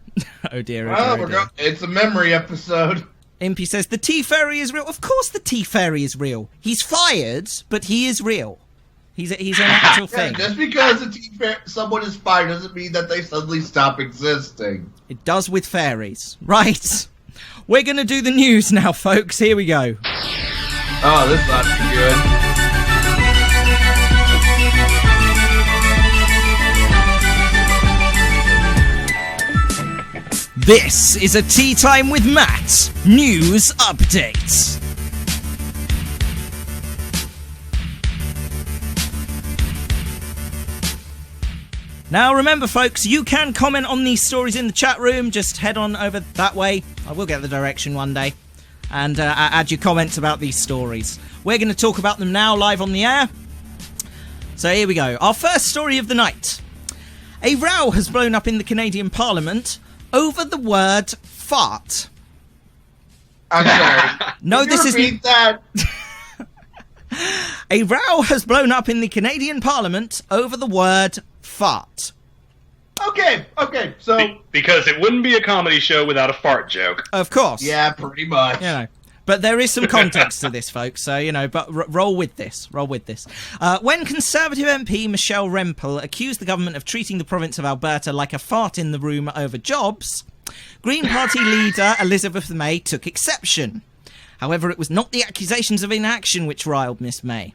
Oh dear. Oh Oh, dear, oh dear. it's a memory episode. Impy says the tea fairy is real. Of course, the tea fairy is real. He's fired, but he is real. He's an actual Yeah, thing. just because someone is fired doesn't mean that they suddenly stop existing. It does with fairies, right? We're gonna do the news now, folks. Here we go. Oh, this ought to be good. This is a Tea Time with Matt news update. Now remember folks, you can comment on these stories in the chat room. Just head on over that way. I will get the direction one day. And add your comments about these stories. We're going to talk about them now live on the air. So here we go. Our first story of the night. A row has blown up in the Canadian Parliament over the word fart. I'm sorry. No, Can you this is repeat that. a row has blown up in the Canadian Parliament over the word fart. Okay, so Because it wouldn't be a comedy show without a fart joke. Of course. yeah, pretty much. You know. But there is some context to this, folks, so, you know, but roll with this. When Conservative MP Michelle Rempel accused the government of treating the province of Alberta like a fart in the room over jobs, Green Party leader Elizabeth May took exception. However, it was not the accusations of inaction which riled Miss May.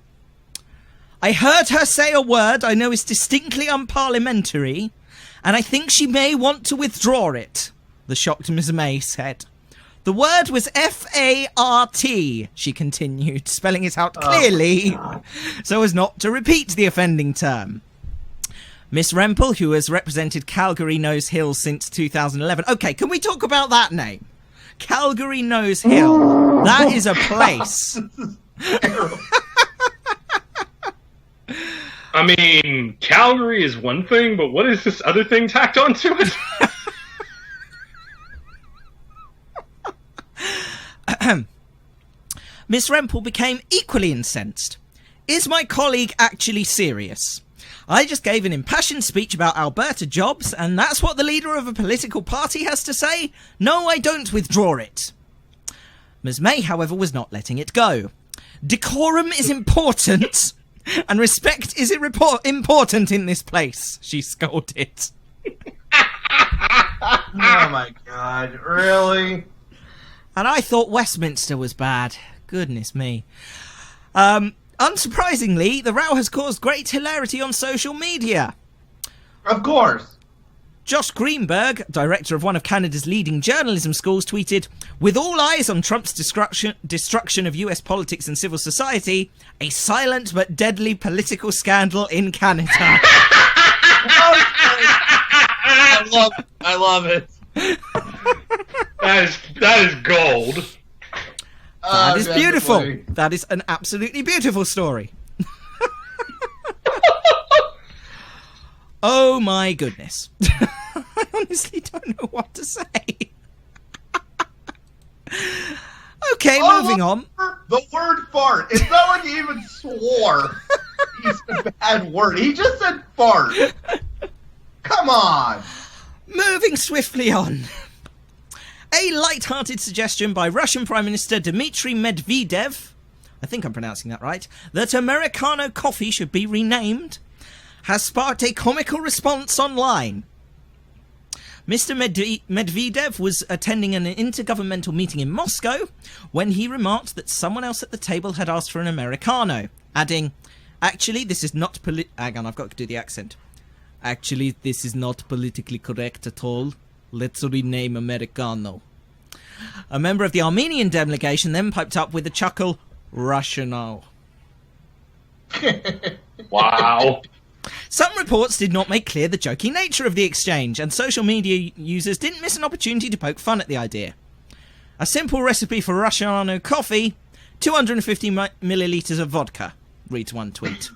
I heard her say a word I know is distinctly unparliamentary, and I think she may want to withdraw it, the shocked Miss May said. The word was F-A-R-T, she continued, spelling it out clearly so as not to repeat the offending term. Miss Rempel, who has represented Calgary Nose Hill since 2011. Okay, can we talk about that name? Calgary Nose Hill. That is a place. I mean, Calgary is one thing, but what is this other thing tacked onto it? Miss Rempel became equally incensed. Is my colleague actually serious? I just gave an impassioned speech about Alberta jobs, and that's what the leader of a political party has to say? No, I don't withdraw it. Ms May, however, was not letting it go. Decorum is important, and respect is important in this place, she scolded. Oh my god, really? And I thought Westminster was bad. Goodness me. Unsurprisingly, the row has caused great hilarity on social media. Of course. Josh Greenberg, director of one of Canada's leading journalism schools, tweeted, "With all eyes on Trump's destruction of US politics and civil society, a silent but deadly political scandal in Canada." I love it. That is gold. That is beautiful. Definitely. That is an absolutely beautiful story. Oh my goodness. I honestly don't know what to say. Okay, moving on. The word fart. It's not like he even swore. He's a bad word. He just said fart. Come on. Moving swiftly on. A light-hearted suggestion by Russian Prime Minister Dmitry Medvedev, I think I'm pronouncing that right, that Americano coffee should be renamed, has sparked a comical response online. Mr. Medvedev was attending an intergovernmental meeting in Moscow when he remarked that someone else at the table had asked for an Americano, adding, "Actually, this is not hang on, I've got to do the accent. Actually, this is not politically correct at all. Let's rename Americano. A member of the Armenian delegation then piped up with a chuckle, Russia now. Wow. Some reports did not make clear the joking nature of the exchange, and social media users didn't miss an opportunity to poke fun at the idea. A simple recipe for Russiano coffee, 250 millilitres of vodka, reads one tweet.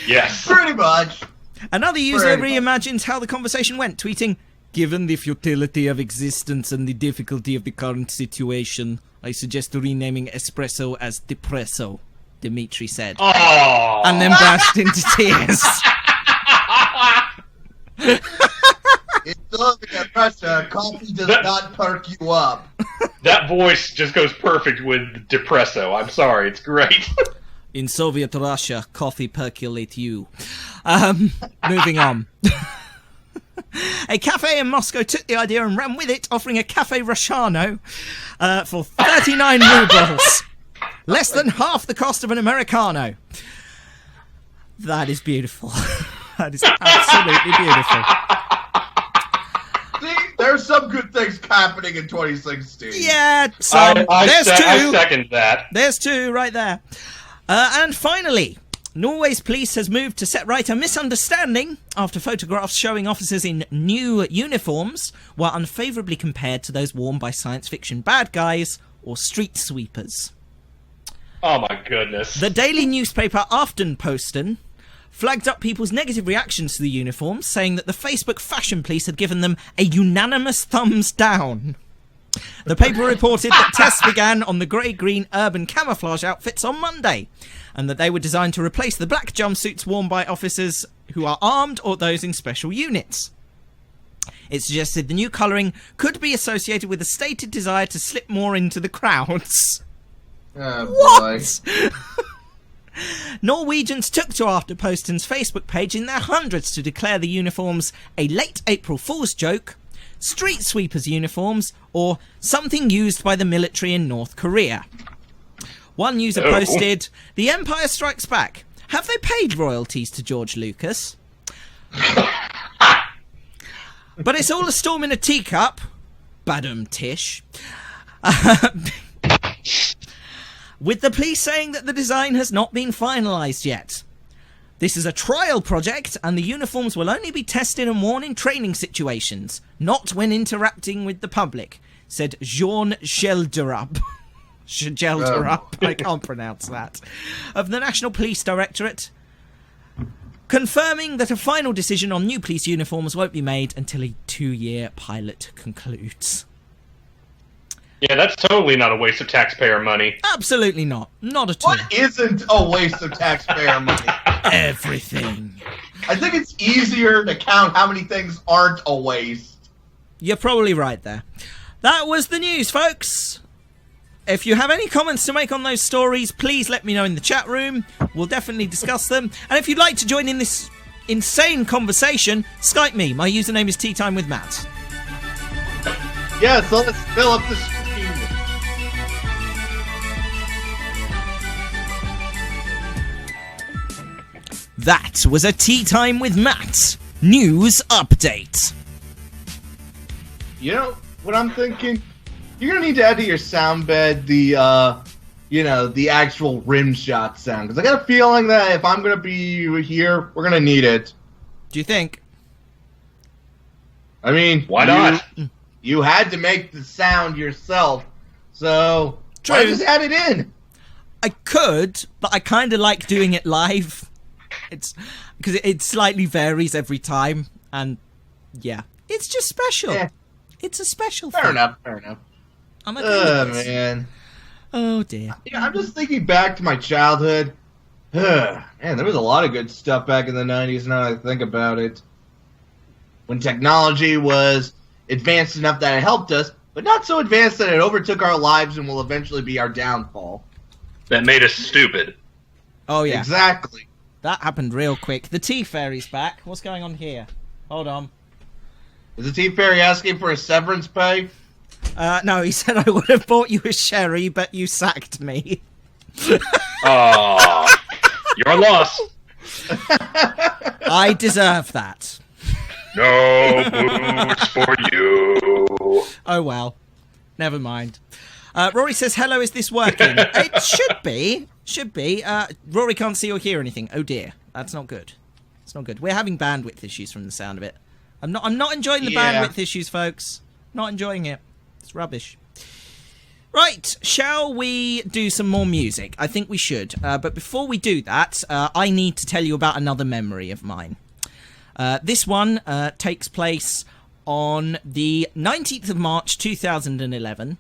Yes. Pretty much. Another user reimagines how the conversation went, tweeting, "Given the futility of existence and the difficulty of the current situation, I suggest renaming espresso as depresso," Dimitri said. Oh. And then burst into tears. It's Soviet Russia. Coffee does not perk you up. That voice just goes perfect with depresso. I'm sorry, it's great. In Soviet Russia, coffee percolate you. Moving on. A cafe in Moscow took the idea and ran with it, offering a Cafe Russiano for 39 rubles. Less than half the cost of an Americano. That is beautiful. That is absolutely beautiful. See, there's some good things happening in 2016. Yeah, so I there's two. I second that. There's two right there. And finally, Norway's police has moved to set right a misunderstanding after photographs showing officers in new uniforms were unfavourably compared to those worn by science fiction bad guys or street sweepers. Oh my goodness. The daily newspaper Aftenposten flagged up people's negative reactions to the uniforms, saying that the Facebook fashion police had given them a unanimous thumbs down. The paper reported that tests began on the grey-green urban camouflage outfits on Monday, and that they were designed to replace the black jumpsuits worn by officers who are armed or those in special units. It suggested the new colouring could be associated with a stated desire to slip more into the crowds. Oh, What? Norwegians took to Aftenposten's Facebook page in their hundreds to declare the uniforms a late April Fool's joke, street sweepers uniforms, or something used by the military in North Korea. One user posted, "The Empire Strikes Back. Have they paid royalties to George Lucas?" But it's all a storm in a teacup. Badum Tish. With the police saying that the design has not been finalised yet. This is a trial project, and the uniforms will only be tested and worn in training situations, not when interacting with the public, said Jean Gelderup. I can't pronounce that. Of the National Police Directorate, confirming that a final decision on new police uniforms won't be made until a 2-year pilot concludes. Yeah, that's totally not a waste of taxpayer money. Absolutely not. Not at all. What isn't a waste of taxpayer money? Everything. I think it's easier to count how many things aren't a waste. You're probably right there. That was the news, folks. If you have any comments to make on those stories, please let me know in the chat room. We'll definitely discuss them. And if you'd like to join in this insane conversation, Skype me. My username is Teatime with Matt. Yeah, so let's fill up the screen. That was a Tea Time with Matt news update. You know what I'm thinking? You're gonna need to add to your sound bed the, the actual rim shot sound. Because I got a feeling that if I'm gonna be here, we're gonna need it. Do you think? I mean, Why not? You had to make the sound yourself, so why True. just add it in? I could, but I kind of like doing it live. It's because it slightly varies every time, and yeah, it's just special. Yeah. It's a special Fair thing. enough, fair enough. I'm okay with this. Man. Oh dear. Yeah, I'm just thinking back to my childhood. Man, there was a lot of good stuff back in the 90s now that I think about it. When technology was advanced enough that it helped us, but not so advanced that it overtook our lives and will eventually be our downfall. That made us stupid. Oh yeah. Exactly. That happened real quick. The tea fairy's back. What's going on here? Hold on. Is the Tea Fairy asking for a severance pay? No, he said I would have bought you a sherry, but you sacked me. Oh, your loss. I deserve that. No boots for you. Oh well, never mind. Rory says, "Hello, is this working?" It should be. Should be. Rory can't see or hear anything. Oh dear, that's not good. It's not good. We're having bandwidth issues from the sound of it. I'm not enjoying the bandwidth issues, folks. Not enjoying it. It's rubbish. Right, shall we do some more music? I think we should. But before we do that, I need to tell you about another memory of mine. This one takes place on the 19th of March 2011,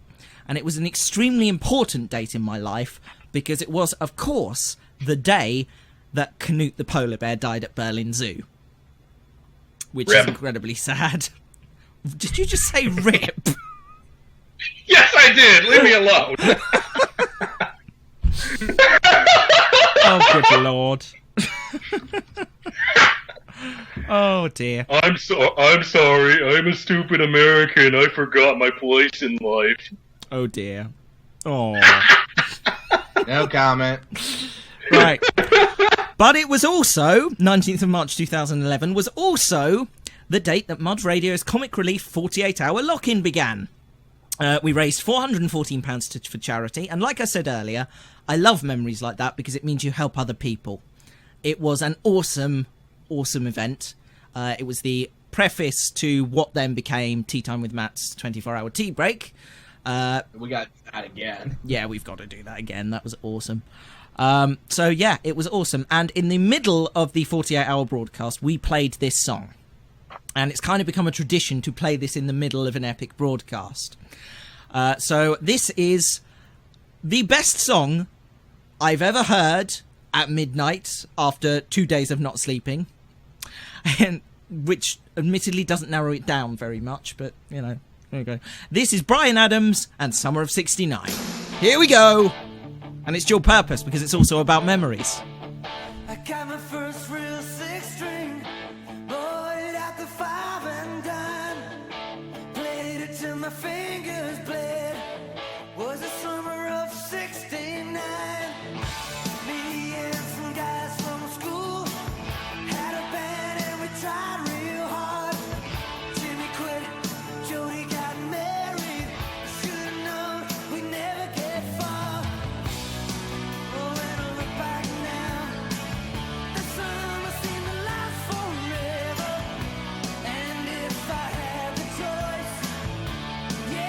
and it was an extremely important date in my life because it was, of course, the day that Canute the polar bear died at Berlin Zoo. Which is incredibly sad. Did you just say rip? Yes, I did. Leave me alone. Oh, good lord. Oh dear. I'm sorry. I'm a stupid American. I forgot my place in life. Oh dear. Oh. No comment. Right. But it was also, 19th of March 2011, was also the date that Mud Radio's Comic Relief 48-hour lock-in began. We raised £414 for charity, and like I said earlier, I love memories like that because it means you help other people. It was an awesome event. It was the preface to what then became Teatime with Matt's 24-hour tea break. We got that again. Yeah, we've got to do that again. That was awesome. So yeah, it was awesome. And in the middle of the 48-hour broadcast, we played this song. And it's kind of become a tradition to play this in the middle of an epic broadcast. So this is the best song I've ever heard at midnight after 2 days of not sleeping. And which admittedly doesn't narrow it down very much, but, you know, there you go. This is Bryan Adams and Summer of '69. Here we go! And it's dual purpose because it's also about memories. I got my first real six-string, bought it at the 5 and dime, played it till my fingers bled. Was the summer of '69. Me and some guys from school had a band and we tried real hard. Jimmy quit, Jody got married. Should've known we'd never get far. Oh, when I look back now, the summer seemed to last forever. And if I had the choice, yeah,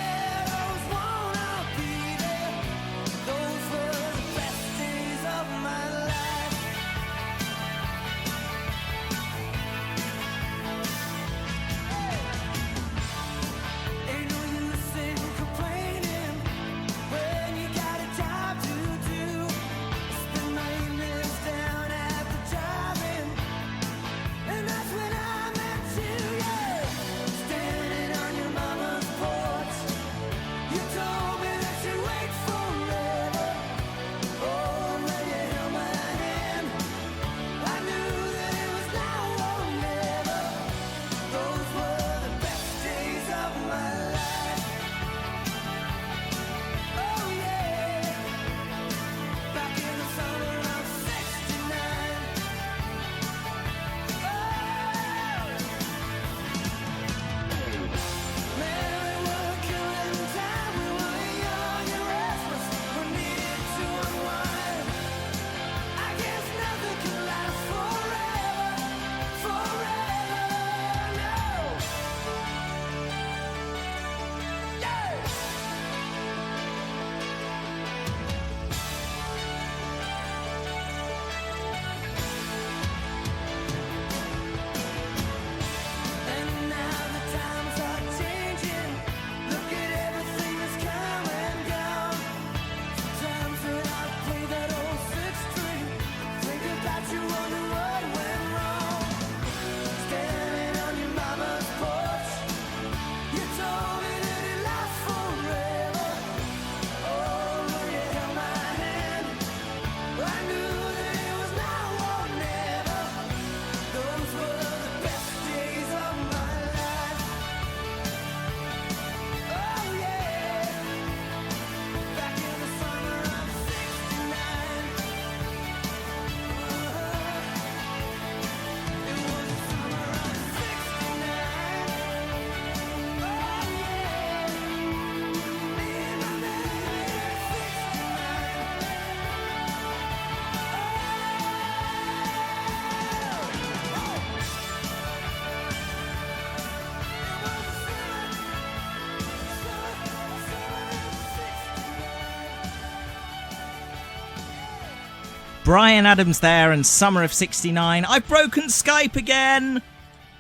Brian Adams there and Summer of 69. I've broken Skype again.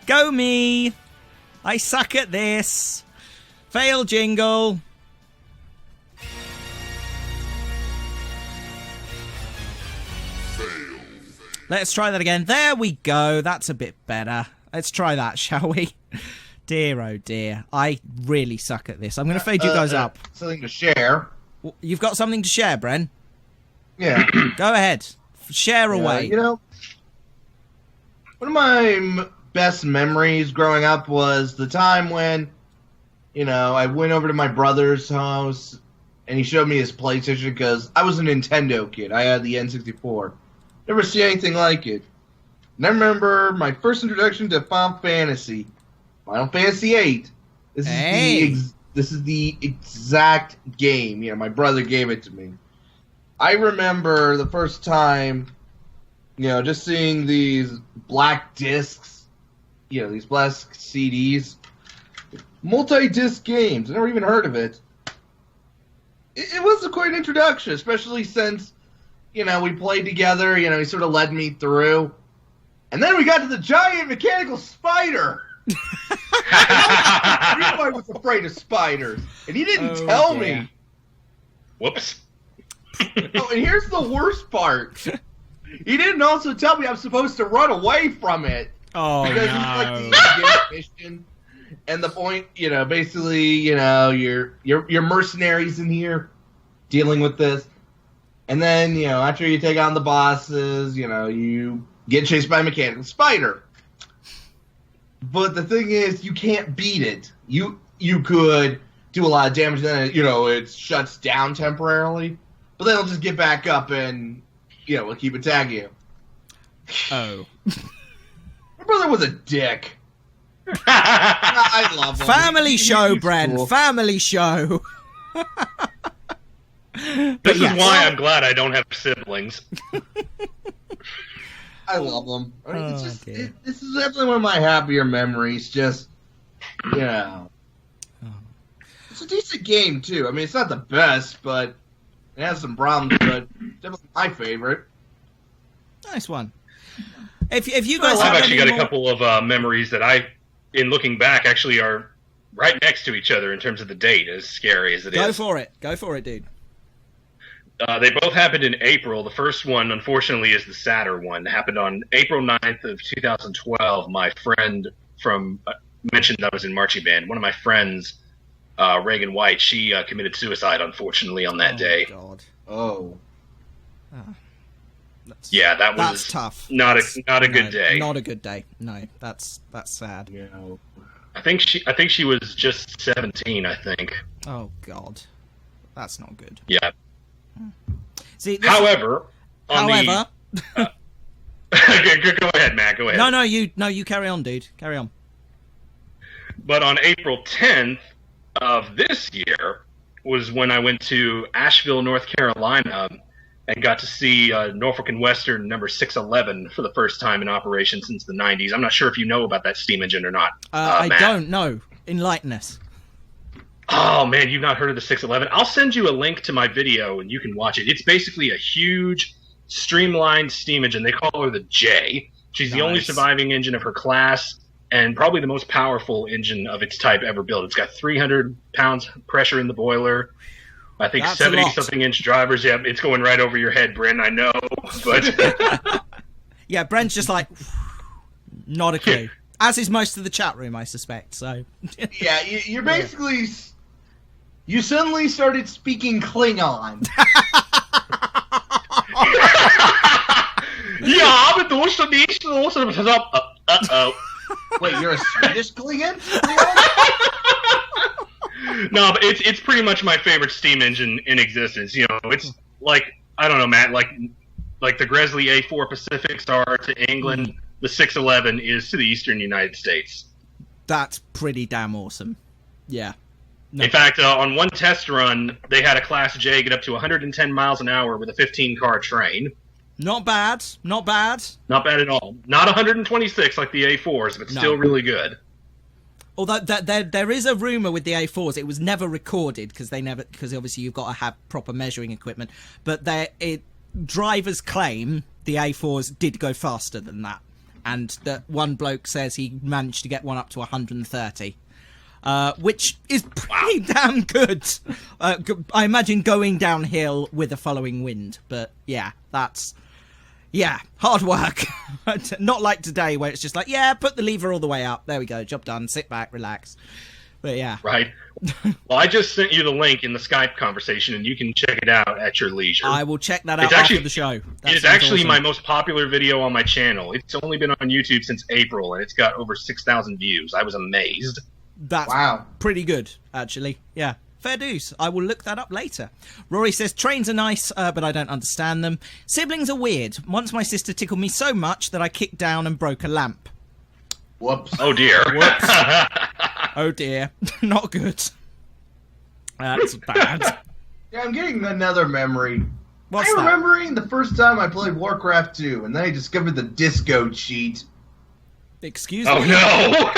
Go me. I suck at this. Fail jingle. Let's try that again. There we go. That's a bit better. Let's try that, shall we? Dear, oh dear. I really suck at this. I'm going to fade you guys up. Something to share. You've got something to share, Bren? Yeah. Go ahead. Share away. You know, one of my best memories growing up was the time when, you know, I went over to my brother's house and he showed me his PlayStation because I was a Nintendo kid. I had the N64. Never seen anything like it. And I remember my first introduction to Final Fantasy VIII. This is the exact game. You know, my brother gave it to me. I remember the first time, you know, just seeing these black discs, you know, these black CDs, multi-disc games. I never even heard of it. It was a quite introduction, especially since, you know, we played together, you know, he sort of led me through. And then we got to the giant mechanical spider. I was afraid of spiders. And he didn't tell me. Whoops. Oh, and here's the worst part. He didn't also tell me I'm supposed to run away from it. Oh, because no. it's like the mission. And the point, you know, basically, you know, you're mercenaries in here dealing with this. And then, you know, after you take on the bosses, you know, you get chased by a mechanical spider. But the thing is, you can't beat it. You could do a lot of damage, then, you know, it shuts down temporarily. But then it'll just get back up and, you know, we'll keep attacking you. Oh. My brother was a dick. I love him. Family show, Bren. Cool. Family show. This is why I'm glad I don't have siblings. I love them. I mean, it's just, this is definitely one of my happier memories. Just, you know. It's a decent game, too. I mean, it's not the best, but it has some problems, but definitely my favorite. Nice one. If you guys I've actually got a couple of memories that in looking back, actually are right next to each other in terms of the date, as scary as it is. Go for it. Go for it, dude. They both happened in April. The first one, unfortunately, is the sadder one. It happened on April 9th of 2012. My friend mentioned I was in marching band. One of my friends, Reagan White, she committed suicide, unfortunately, on that day. God. Oh. That's tough. Not a good day. Not a good day. No, that's sad. You know. I think she was just 17. I think. Oh God, that's not good. Yeah. See, however, go ahead, Matt. Go ahead. No, you carry on, dude. Carry on. But on April 10th of this year was when I went to Asheville, North Carolina, and got to see Norfolk and Western number 611 for the first time in operation since the 90s. I'm not sure if you know about that steam engine or not. I Matt. don't know. Enlighten us. Oh, man, you've not heard of the 611? I'll send you a link to my video, and you can watch it. It's basically a huge, streamlined steam engine. They call her the J. She's the only surviving engine of her class, and probably the most powerful engine of its type ever built. It's got 300 pounds pressure in the boiler. I think 70-something-inch drivers. Yeah, it's going right over your head, Bren, I know. But yeah, Bren's just like, not a clue. As is most of the chat room, I suspect. So yeah, you're basically... You suddenly started speaking Klingon. Yeah, but uh-oh. Wait, you're a Swedish Klingon? No, but it's pretty much my favorite steam engine in existence. You know, it's like, I don't know, Matt, like the Gresley A4 Pacifics are to England, the 611 is to the eastern United States. That's pretty damn awesome. Yeah. No. In fact, on one test run, they had a Class J get up to 110 miles an hour with a 15-car train. Not bad. Not bad. Not bad at all. Not 126 like the A4s, but still really good. Although there is a rumor with the A4s, it was never recorded because obviously you've got to have proper measuring equipment. But drivers claim the A4s did go faster than that, and that one bloke says he managed to get one up to 130. Which is pretty damn good. I imagine going downhill with a following wind. But yeah, that's... Yeah, hard work. Not like today where it's just like, yeah, put the lever all the way up. There we go, job done. Sit back, relax. But yeah. Right. Well, I just sent you the link in the Skype conversation, and you can check it out at your leisure. I will check that out after the show. It's actually my most popular video on my channel. It's only been on YouTube since April, and it's got over 6,000 views. I was amazed. That's pretty good, actually. Yeah, fair dues. I will look that up later. Rory says, trains are nice, but I don't understand them. Siblings are weird. Once my sister tickled me so much that I kicked down and broke a lamp. Whoops. Oh, dear. Whoops. Oh, dear. Not good. That's bad. Yeah, I'm getting another memory. What's I'm that? remembering the first time I played Warcraft 2, and then I discovered the disco cheat. Excuse me? Oh, no!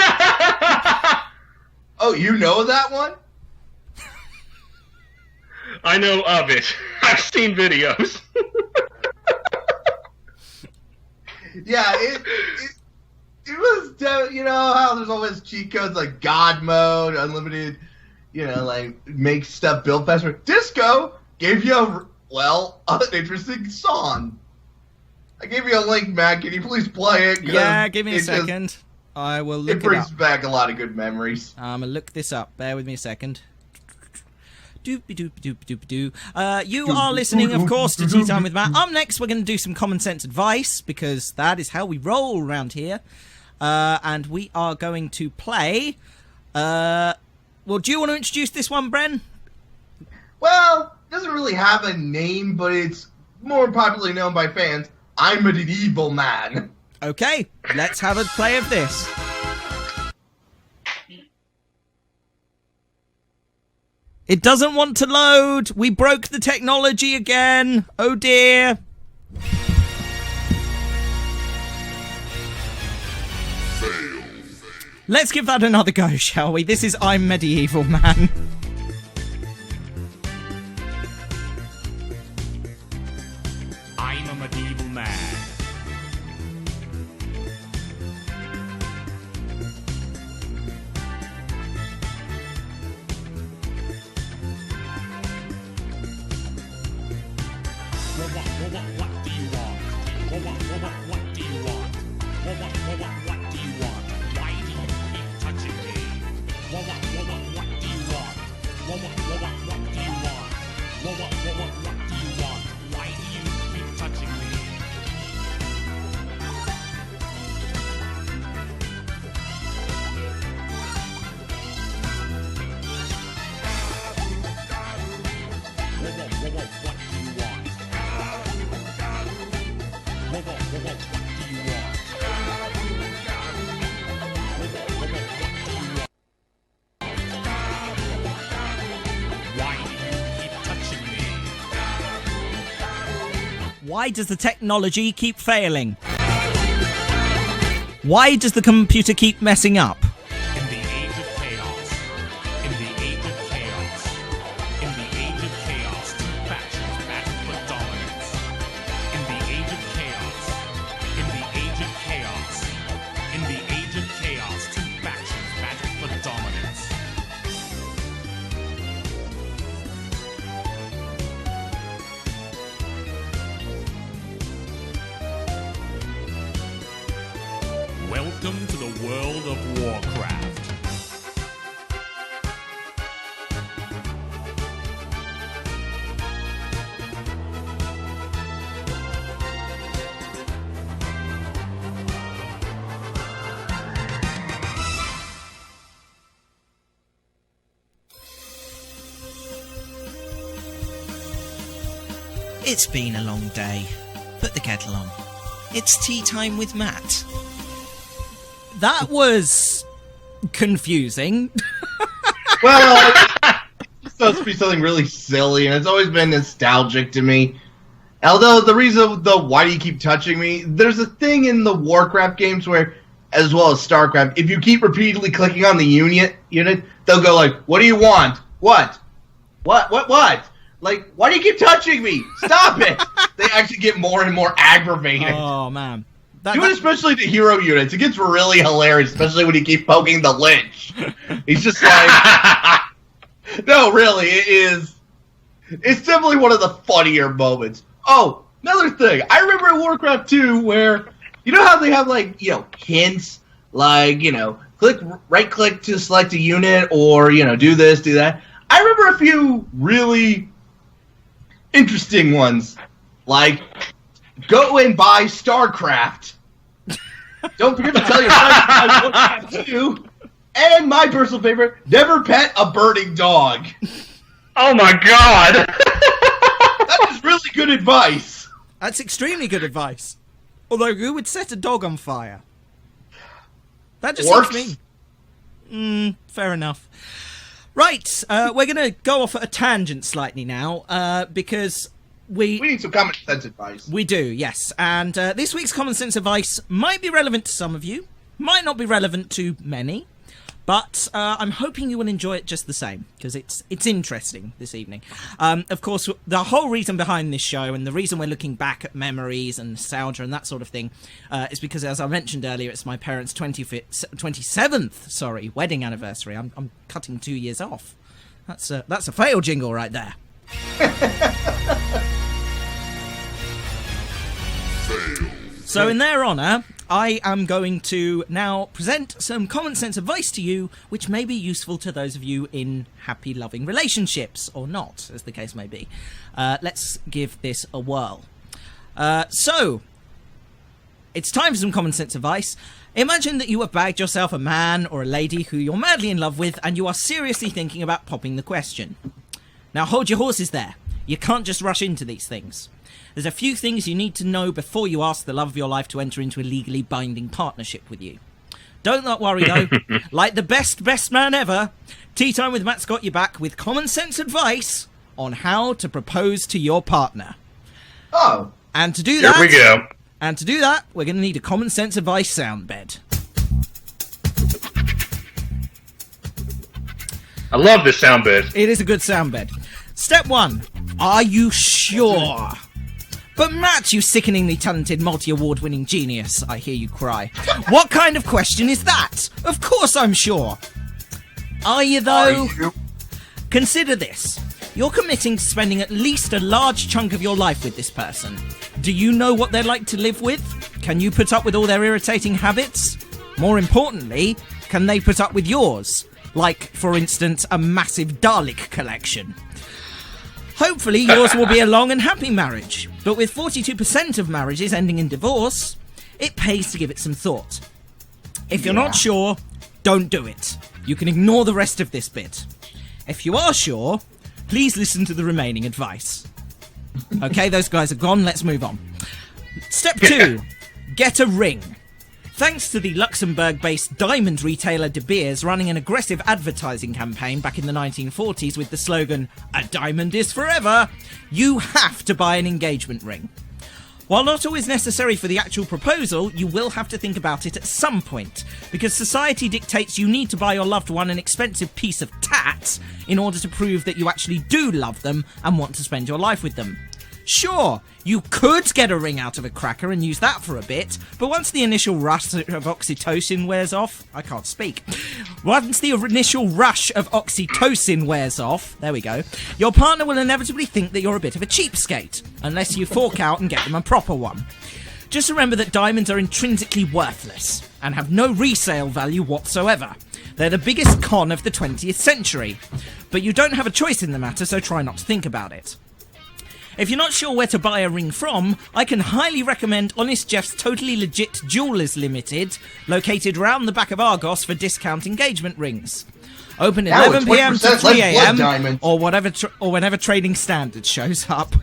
Oh, you know that one? I know of it. I've seen videos. Yeah, it was, you know how there's always cheat codes like God mode, unlimited, you know, like make stuff build faster. Disco gave you an interesting song. I gave you a link, Matt. Can you please play it? Yeah, give me a second. I will look it up. It brings back a lot of good memories. I'm going to look this up. Bear with me a second. You are listening, of course, to Tea Time with Matt. Up next, we're going to do some common sense advice, because that is how we roll around here. And we are going to play... well, do you want to introduce this one, Bren? Well, it doesn't really have a name, but it's more popularly known by fans. I'm a medieval man. Okay, let's have a play of this. It doesn't want to load. We broke the technology again. Oh dear. Let's give that another go, shall we? This is I'm Medieval Man. I'm a medieval man. What do you want? What do you want? What do you want? Why do you keep touching me? What do you want? What do you want? What do you want? Why do you keep touching me? What do you want? What do you want? Why do you keep touching me? Why does the technology keep failing? Why does the computer keep messing up? In the age of chaos. In the age of chaos. In the age of chaos, two factions battle for dominance. In the age of chaos. In the age of chaos. In the age of chaos, two factions battle for dominance. Welcome to the world of Warcraft. It's been a long day. Put the kettle on. It's tea time with Matt. That was confusing. Well, it's supposed to be something really silly, and it's always been nostalgic to me. Although the reason why do you keep touching me, there's a thing in the Warcraft games where, as well as StarCraft, if you keep repeatedly clicking on the unit, they'll go like, what do you want? What? Like, why do you keep touching me? Stop it! They actually get more and more aggravated. Oh, man. Especially the hero units. It gets really hilarious, especially when you keep poking the lynch. He's just like... No, really, it is... It's definitely one of the funnier moments. Oh, another thing. I remember in Warcraft 2 where... You know how they have, like, hints? Like, right-click to select a unit, or, do this, do that. I remember a few really interesting ones. Like, go and buy StarCraft. Don't forget to tell your friends about Warcraft 2. And my personal favorite, never pet a burning dog. Oh my god! That is really good advice. That's extremely good advice. Although, who would set a dog on fire? That just seems mean. Fair enough. Right, we're going to go off at a tangent slightly now, because we need some common sense advice. We do, yes. And this week's common sense advice might be relevant to some of you, might not be relevant to many, but I'm hoping you will enjoy it just the same, because it's interesting this evening. Of course, the whole reason behind this show, and the reason we're looking back at memories and nostalgia and that sort of thing, is because, as I mentioned earlier, it's my parents' 27th wedding anniversary. I'm cutting 2 years off. That's a fail jingle right there. So in their honour, I am going to now present some common sense advice to you, which may be useful to those of you in happy, loving relationships, or not, as the case may be. Let's give this a whirl. So, it's time for some common sense advice. Imagine that you have bagged yourself a man or a lady who you're madly in love with, and you are seriously thinking about popping the question. Now hold your horses there. You can't just rush into these things. There's a few things you need to know before you ask the love of your life to enter into a legally binding partnership with you. Don't not worry though. Like the best man ever, Tea Time with Matt's got you back with common sense advice on how to propose to your partner. Oh. And to do that, here we go. And to do that, we're going to need a common sense advice sound bed. I love this sound bed. It is a good sound bed. Step 1. Are you sure? But Matt, you sickeningly talented multi-award winning genius, I hear you cry. What kind of question is that? Of course I'm sure. Are you though? Are you? Consider this. You're committing to spending at least a large chunk of your life with this person. Do you know what they're like to live with? Can you put up with all their irritating habits? More importantly, can they put up with yours? Like, for instance, a massive Dalek collection. Hopefully yours will be a long and happy marriage, but with 42% of marriages ending in divorce, it pays to give it some thought. If you're not sure, don't do it. You can ignore the rest of this bit. If you are sure, please listen to the remaining advice. Okay, those guys are gone, let's move on. Step 2, get a ring. Thanks to the Luxembourg-based diamond retailer De Beers running an aggressive advertising campaign back in the 1940s with the slogan, "A diamond is forever," you have to buy an engagement ring. While not always necessary for the actual proposal, you will have to think about it at some point, because society dictates you need to buy your loved one an expensive piece of tat in order to prove that you actually do love them and want to spend your life with them. Sure, you could get a ring out of a cracker and use that for a bit, but once the initial rush of oxytocin wears off... I can't speak. Once the initial rush of oxytocin wears off, there we go, your partner will inevitably think that you're a bit of a cheapskate, unless you fork out and get them a proper one. Just remember that diamonds are intrinsically worthless, and have no resale value whatsoever. They're the biggest con of the 20th century. But you don't have a choice in the matter, so try not to think about it. If you're not sure where to buy a ring from, I can highly recommend Honest Jeff's Totally Legit Jewelers Limited, located round the back of Argos for discount engagement rings. Open 11 p.m. to 3 a.m. or whenever Trading Standards shows up.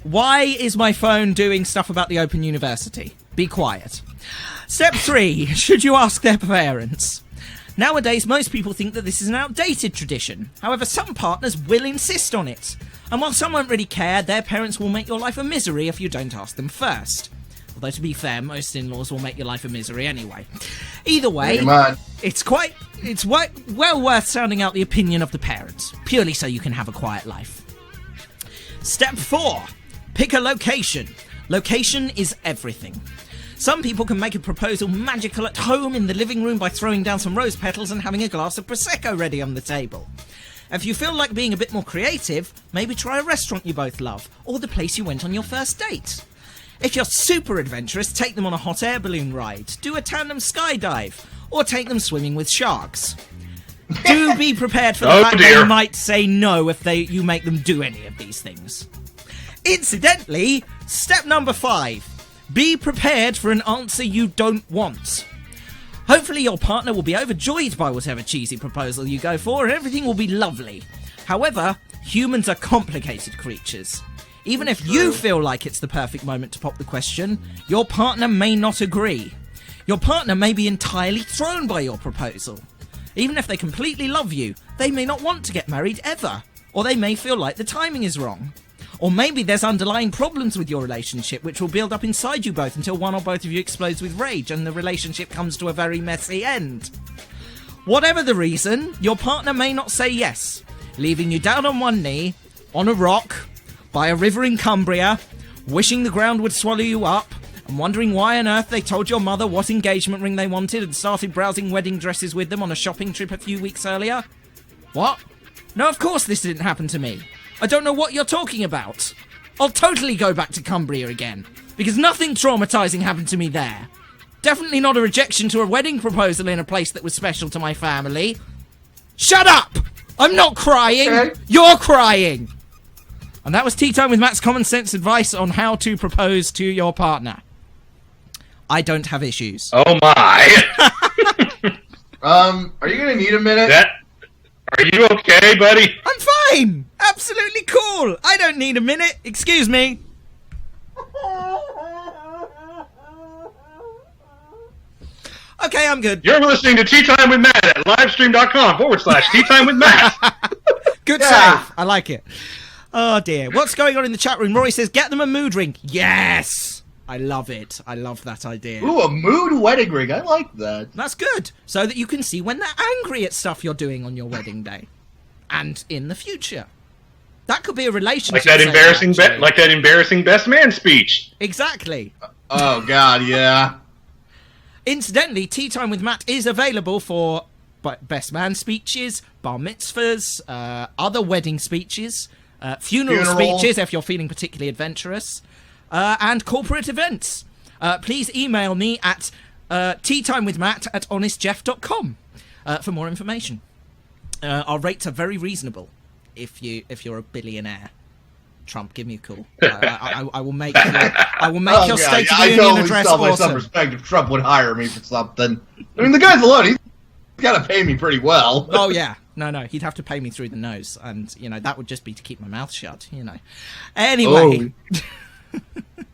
Why is my phone doing stuff about the Open University? Be quiet. Step 3. Should you ask their parents? Nowadays, most people think that this is an outdated tradition. However, some partners will insist on it. And while some won't really care, their parents will make your life a misery if you don't ask them first. Although, to be fair, most in-laws will make your life a misery anyway. Either way, Pretty much. it's well worth sounding out the opinion of the parents, purely so you can have a quiet life. Step 4. Pick a location. Location is everything. Some people can make a proposal magical at home in the living room by throwing down some rose petals and having a glass of Prosecco ready on the table. If you feel like being a bit more creative, maybe try a restaurant you both love, or the place you went on your first date. If you're super adventurous, take them on a hot air balloon ride, do a tandem skydive, or take them swimming with sharks. Do be prepared for the fact they might say no if you make them do any of these things. Incidentally, step number 5. Be prepared for an answer you don't want. Hopefully your partner will be overjoyed by whatever cheesy proposal you go for and everything will be lovely. However, humans are complicated creatures. Even if you feel like it's the perfect moment to pop the question, your partner may not agree. Your partner may be entirely thrown by your proposal. Even if they completely love you, they may not want to get married ever. Or they may feel like the timing is wrong. Or maybe there's underlying problems with your relationship which will build up inside you both until one or both of you explodes with rage and the relationship comes to a very messy end. Whatever the reason, your partner may not say yes, leaving you down on one knee, on a rock, by a river in Cumbria, wishing the ground would swallow you up, and wondering why on earth they told your mother what engagement ring they wanted and started browsing wedding dresses with them on a shopping trip a few weeks earlier. What? No, of course this didn't happen to me. I don't know what you're talking about. I'll totally go back to Cumbria again, because nothing traumatizing happened to me there. Definitely not a rejection to a wedding proposal in a place that was special to my family. Shut up! I'm not crying! Okay. You're crying! And that was Tea Time with Matt's common sense advice on how to propose to your partner. I don't have issues. Oh my! Are you gonna need a minute? Are you okay, buddy? I'm fine! Absolutely cool! I don't need a minute. Excuse me. Okay, I'm good. You're listening to Tea Time with Matt at livestream.com/Tea Time with Matt. Good save. I like it. Oh dear. What's going on in the chat room? Rory says, get them a mood ring. Yes! I love it. I love that idea. Ooh, a mood wedding ring. I like that. That's good. So that you can see when they're angry at stuff you're doing on your wedding day. And in the future. That could be a relationship. Like that embarrassing best man speech. Exactly. Oh, God, yeah. Incidentally, Tea Time with Matt is available for best man speeches, bar mitzvahs, other wedding speeches, funeral speeches if you're feeling particularly adventurous, and corporate events. Please email me at teatimewithmatt@honestjeff.com for more information. Our rates are very reasonable if you're a billionaire. Trump, give me a call. I will make your State of the Union address awesome. I some respect if Trump would hire me for something. I mean, the guy's alone. He's got to pay me pretty well. Oh yeah, no, he'd have to pay me through the nose, and that would just be to keep my mouth shut. Anyway.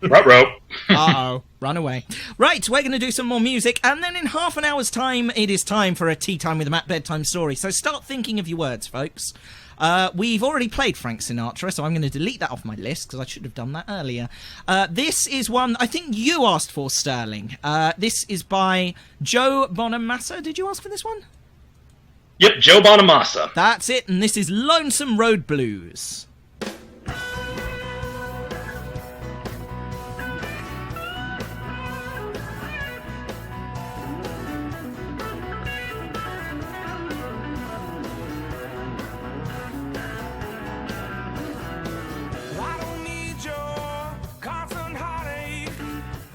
Ruh-roh. Uh-oh. Run away. Right, we're going to do some more music, and then in half an hour's time, it is time for a Tea Time with a Matt bedtime story. So start thinking of your words, folks. We've already played Frank Sinatra, so I'm going to delete that off my list, because I should have done that earlier. This is one I think you asked for, Sterling. This is by Joe Bonamassa. Did you ask for this one? Yep, Joe Bonamassa. That's it, and this is Lonesome Road Blues. I don't need your constant heartache.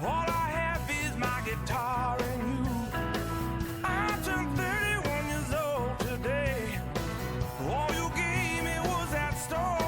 All I have is my guitar and you. I turned 31 years old today. All you gave me was that store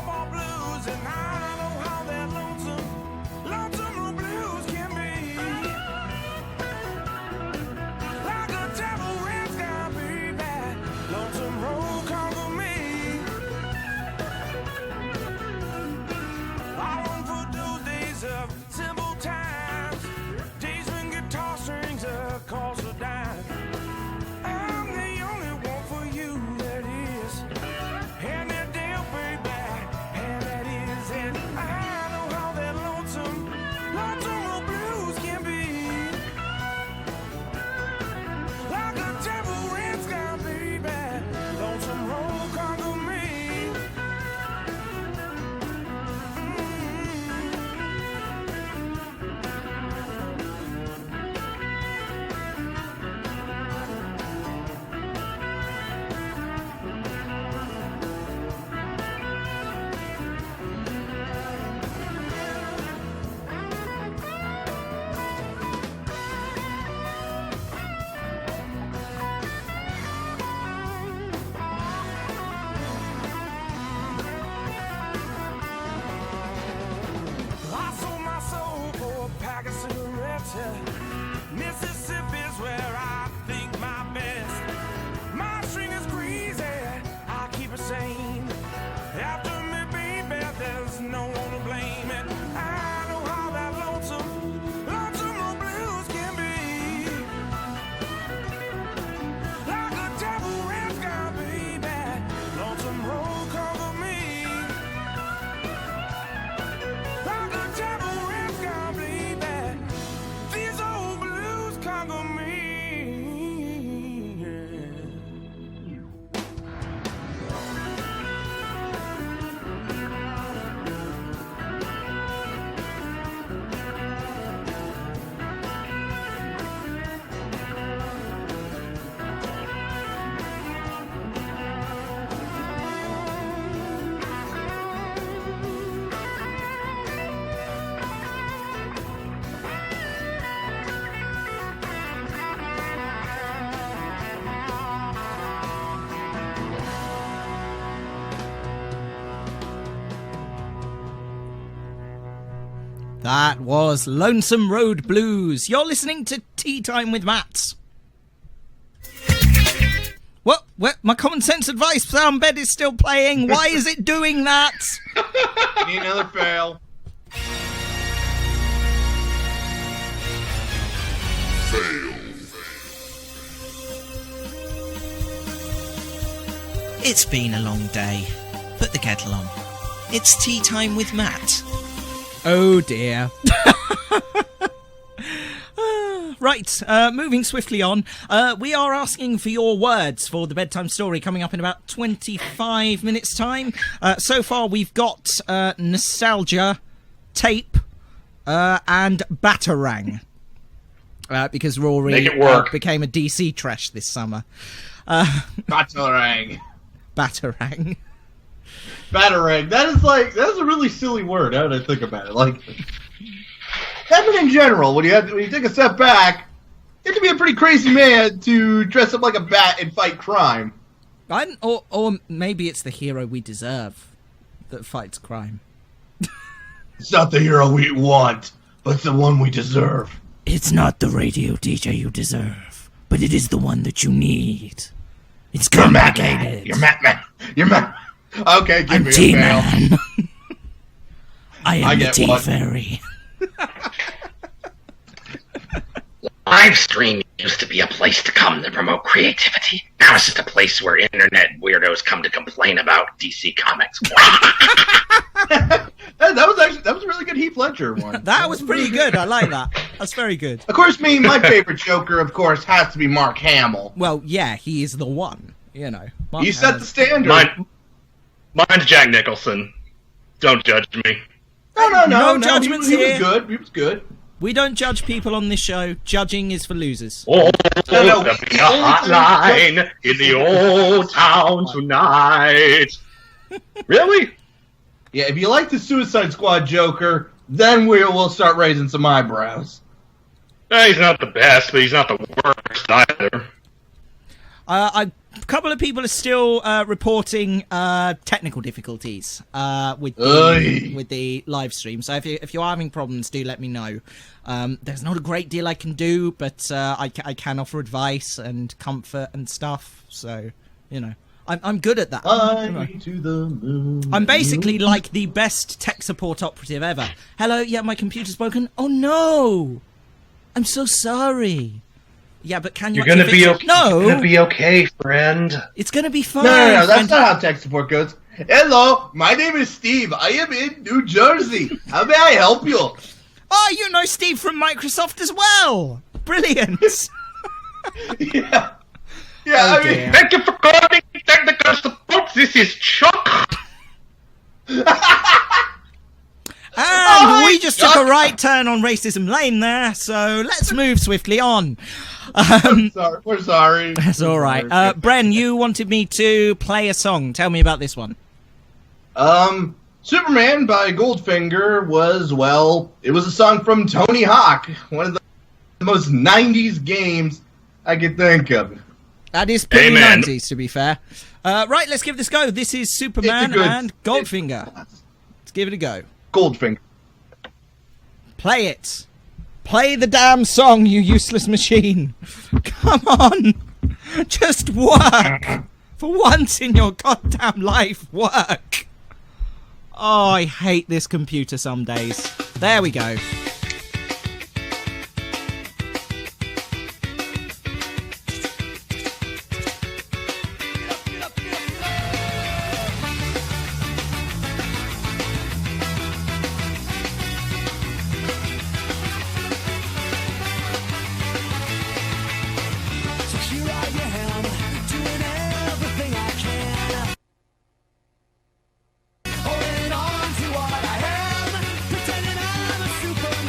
That was Lonesome Road Blues. You're listening to Tea Time with Matt. What? My common sense advice soundbed is still playing. Why is it doing that? Need another fail. It's been a long day. Put the kettle on. It's tea time with Matt. Oh dear. Right, moving swiftly on. We are asking for your words for the bedtime story coming up in about 25 minutes' time. So far, we've got nostalgia, tape, and batarang. Because Rory Make it work. became a DC trash this summer. Batarang. Batarang. Batarang. That's a really silly word. Now that I think about it, like, heaven in general, when you take a step back, you have to be a pretty crazy man to dress up like a bat and fight crime. Or maybe it's the hero we deserve that fights crime. It's not the hero we want, but the one we deserve. It's not the radio DJ you deserve, but it is the one that you need. It's complicated. You're Matt. You're Matt. Okay, give I'm me a fail. T-Man. I am the get one. T-Fairy. Live stream used to be a place to come to promote creativity. Now it's just a place where internet weirdos come to complain about DC Comics. That was a really good Heath Ledger one. That was pretty good. I like that. That's very good. Of course, my favorite Joker, of course, has to be Mark Hamill. Well, yeah, he is the one. You know, He set the standard. Mine's Jack Nicholson. Don't judge me. No judgments he here. was good. He was good. We don't judge people on this show. Judging is for losers. Oh, No, there'll be a hotline in the old town tonight. Really? Yeah, if you like the Suicide Squad Joker, then we'll start raising some eyebrows. He's not the best, but he's not the worst either. A couple of people are still reporting technical difficulties with the live stream. So if you're having problems, do let me know. There's not a great deal I can do, but I can offer advice and comfort and stuff. So, you know, I'm good at that. To the moon. I'm basically like the best tech support operative ever. Hello, yeah, my computer's broken. Oh no, I'm so sorry. Yeah, but can you? You're gonna be okay. No, You're gonna be okay, friend. it's gonna be fine. No, that's not how tech support goes. Hello, my name is Steve. I am in New Jersey. How may I help you? Oh, you know Steve from Microsoft as well. Brilliant. Yeah. Oh, I dear. mean, Thank you for calling technical support. This is Chuck. And we just took a right turn on racism lane there, so let's move swiftly on. sorry. We're sorry. That's all right. Bren, you wanted me to play a song. Tell me about this one. Superman by Goldfinger it was a song from Tony Hawk, one of the most 90s games I could think of. That is pretty Amen. 90s, to be fair. Right, let's give this a go. This is Superman It's a good- and Goldfinger. Let's give it a go. Goldfinger. Play it. Play the damn song, you useless machine. Come on. Just work. For once in your goddamn life, work. Oh, I hate this computer some days. There we go. So here I am, doing everything I can. Holding on to what I am, pretending I'm a Superman.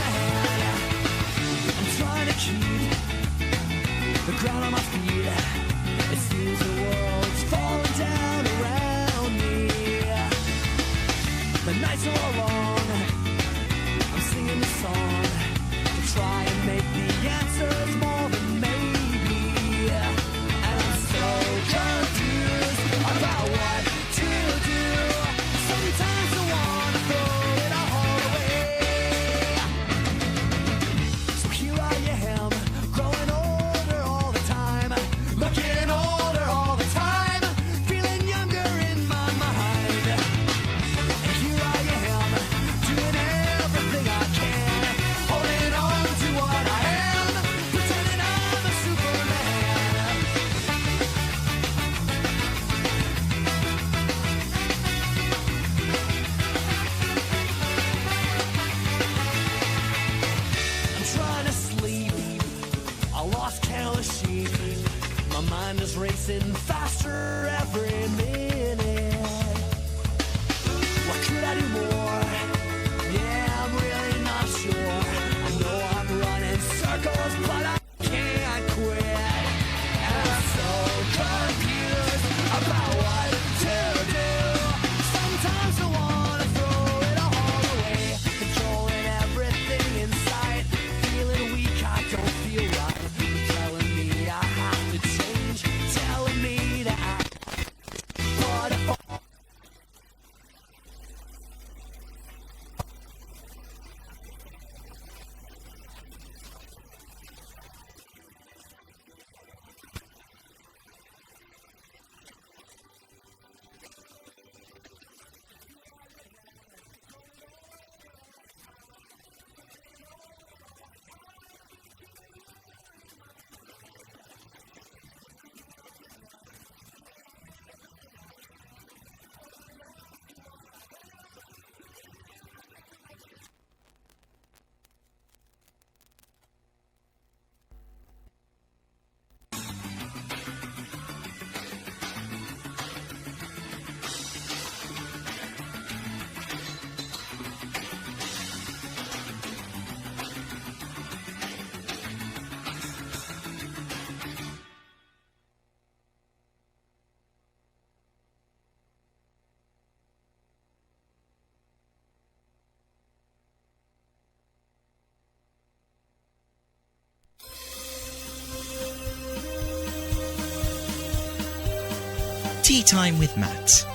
Tea Time with Matt.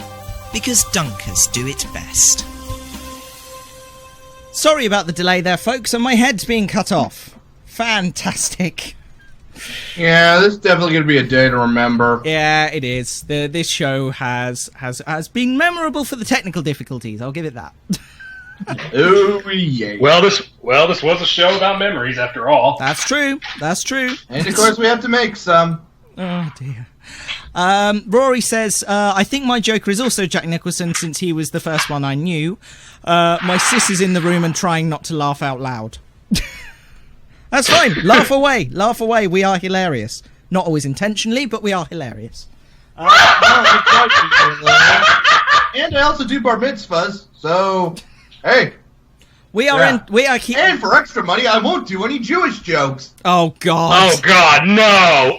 Because Dunkers do it best. Sorry about the delay there, folks, and my head's being cut off. Fantastic. Yeah, this is definitely going to be a day to remember. Yeah, it is. This show has been memorable for the technical difficulties. I'll give it that. Oh, yeah. Well, this was a show about memories, after all. That's true. That's true. And of course, we have to make some. Oh dear. Rory says, I think my Joker is also Jack Nicholson since he was the first one I knew. My sis is in the room and trying not to laugh out loud. That's fine. Laugh away. Laugh away. We are hilarious. Not always intentionally, but we are hilarious. And I also do bar mitzvahs, so hey. And for extra money, I won't do any Jewish jokes. Oh God. Oh God, no.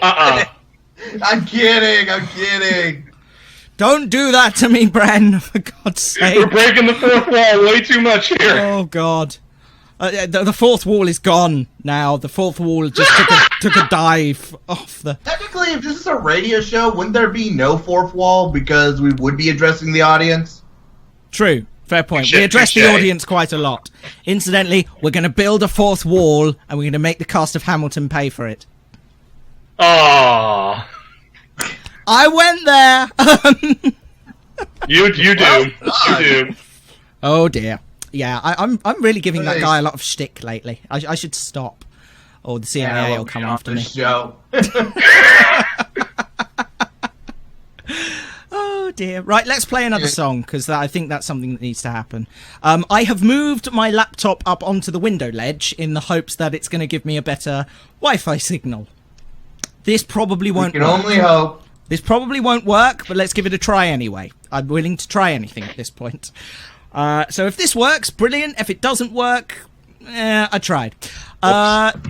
I'm kidding. Don't do that to me, Bren, for God's sake. We're breaking the fourth wall way too much here. Oh God. The fourth wall is gone now. The fourth wall just took a dive off the... Technically, if this is a radio show, wouldn't there be no fourth wall because we would be addressing the audience? True. Fair point. We address the audience quite a lot. Incidentally, we're going to build a fourth wall and we're going to make the cast of Hamilton pay for it. Oh. I went there. You do. You do. Oh dear. Yeah, I'm really giving that guy a lot of shtick lately. I should stop. Or the CIA will come after me. Show. Oh dear. Right, let's play another song, because I think that's something that needs to happen. I have moved my laptop up onto the window ledge in the hopes that it's going to give me a better Wi-Fi signal. This probably won't work. We can only hope. This probably won't work, but let's give it a try anyway. I'm willing to try anything at this point. So if this works, brilliant. If it doesn't work, I tried.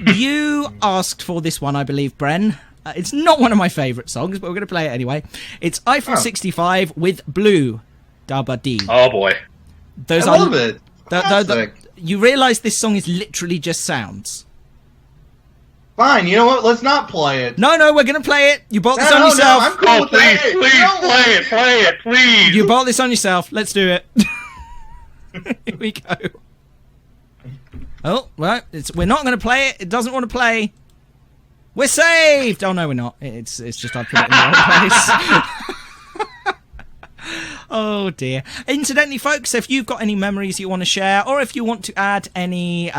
You asked for this one, I believe, Bren. It's not one of my favourite songs, but we're going to play it anyway. It's Eiffel 65 with Blue. Dabba Dee. Oh boy. I love it. You realise this song is literally just sounds. Fine, you know what? Let's not play it. No, we're going to play it. You bought this on yourself. I'm cool with please, that. play it, please. You bought this on yourself. Let's do it. Here we go. Oh, well, we're not going to play it. It doesn't want to play. We're saved! Oh, no, we're not. It's just I put it in the wrong place. Oh, dear. Incidentally, folks, if you've got any memories you want to share, or if you want to add any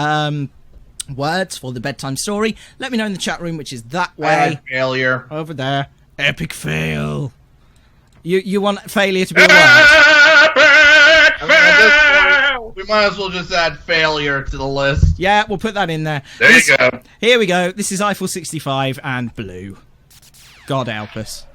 words for the bedtime story, let me know in the chat room, which is that way. Failure. Over there. Epic fail. You want failure to be a word? We might as well just add failure to the list. Yeah, we'll put that in there. There you go. Here we go. This is Eiffel 65 and Blue. God help us.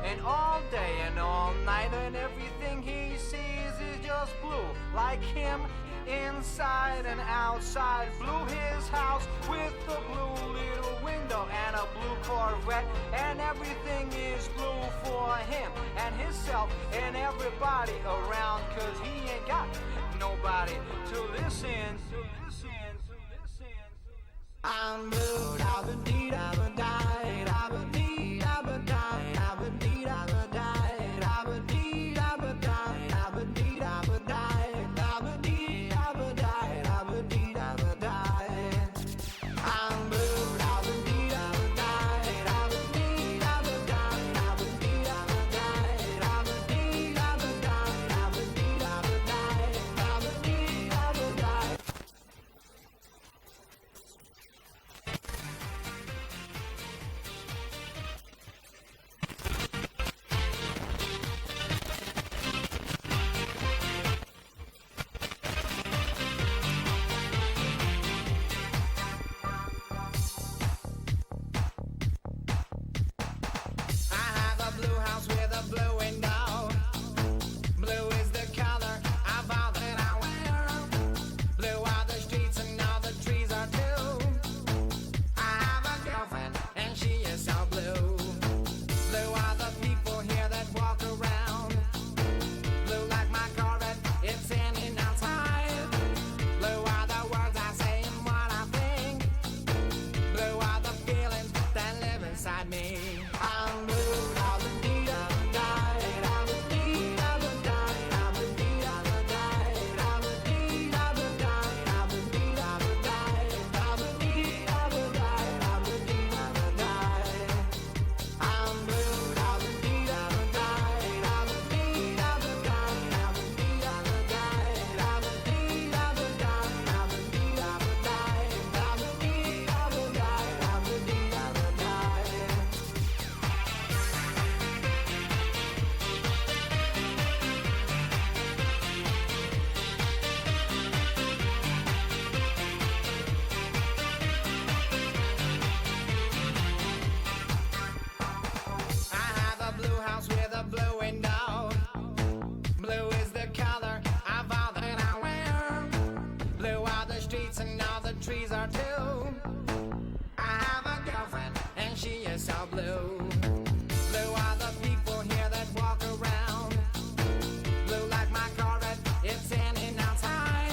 And all day and all night and everything he sees is just blue. Like him, inside and outside. Blue his house with a blue little window and a blue Corvette. And everything is blue for him and himself and everybody around. Cause he ain't got nobody to listen. I'm blue, I've been deed, I've been died, I've been deed, I've been died, I've been deed, I've been died, I've been deed, I've been died, I've been deed, I've been died, I've been deed, I've been died, I've been deed, I've been died. I'm blue, I've been deed, I've been died, I've been deed, I've been died, I've been deed, I've been died, I've been deed, I've been died, I've been deed, I've been died, I've been deed, I've been died. inside me. I'm blue, I'm a need, I'm a die, I'm a need, I'm a die, I'm a need, I'm a die, I'm a need, I'm a die, I'm a need, I'm a die, I'm a need, I'm a die, I'm a need, I'm a die. I'm blue, I'm a need, I'm a die, I'm a need, I'm a die, I'm a need, I'm a die, I'm a need, I'm a die, I'm a need, I'm a die, I'm a need, I'm a die, I'm a need, I'm a die. I have a blue house with a blue window. Blue is the color of all that I wear. Blue are the streets and all the trees are too. I have a girlfriend and she is so blue. Blue are the people here that walk around. Blue like my Corvette, it's in and outside.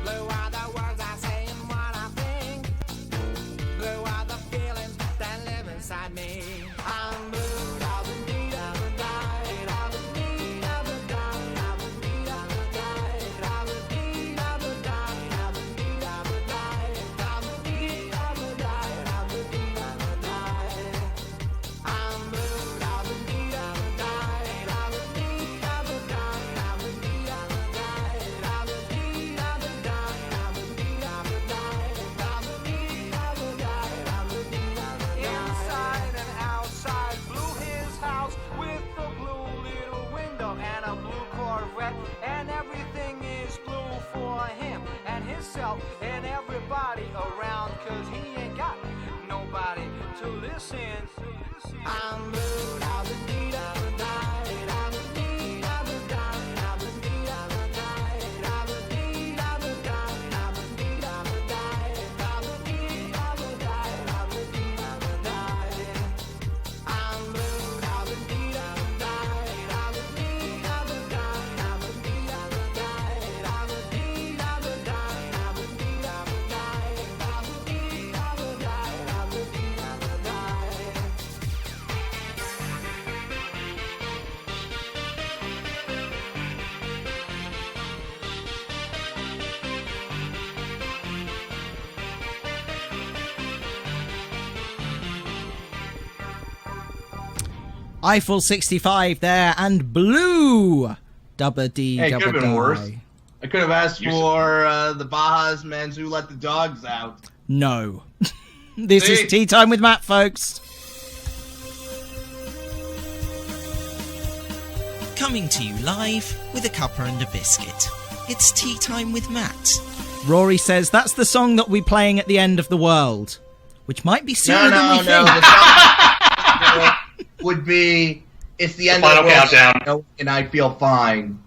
Blue are the words I say and what I think. Blue are the feelings that live inside me. I'm blue, I'm a need, I'm a die, I'm a need, I'm a die, I'm a need, I'm a die, I'm a need, I'm a die, I'm a need, I'm a die, I'm a need, I'm a die, I'm a need, I'm a die. I'm blue, I'm a need, I'm a die, I'm a need, I'm a die, I'm a need, I'm a die, I'm a need, I'm a die, I'm a need, I'm a die, I'm a need, I'm a die, I'm a need, I'm a die. Inside and outside, blue his house with a blue little window and a blue Corvette, and everything is blue for him and himself and everybody around, 'cause he ain't got nobody to listen. I'm blue, I'm a need, I'm a die, I'm a need, I'm a die, I'm a need, I'm a die, I'm a need, I'm a die, I'm a need, I'm a die, I'm a need, I'm a die, I'm a need, I'm a die. I'm blue, I'm a need, I'm a die, I'm a need, I'm a die, I'm a need, I'm a die, I'm a need, I'm a die, I'm a need, I'm a die, I'm a need, I'm a die, I'm a need, I'm a die. Eiffel 65 there, and Blue. Double D, Hey, it could double have been die. worse. I could have asked for the Baja's men who let the dogs out. No. This See? is Tea Time with Matt, folks. Coming to you live with a cuppa and a biscuit. It's Tea Time with Matt. Rory says that's the song that we're playing at the end of the world, which might be No, sooner than we no, think. no. The song would be "It's the end of the final world," countdown. and I feel fine.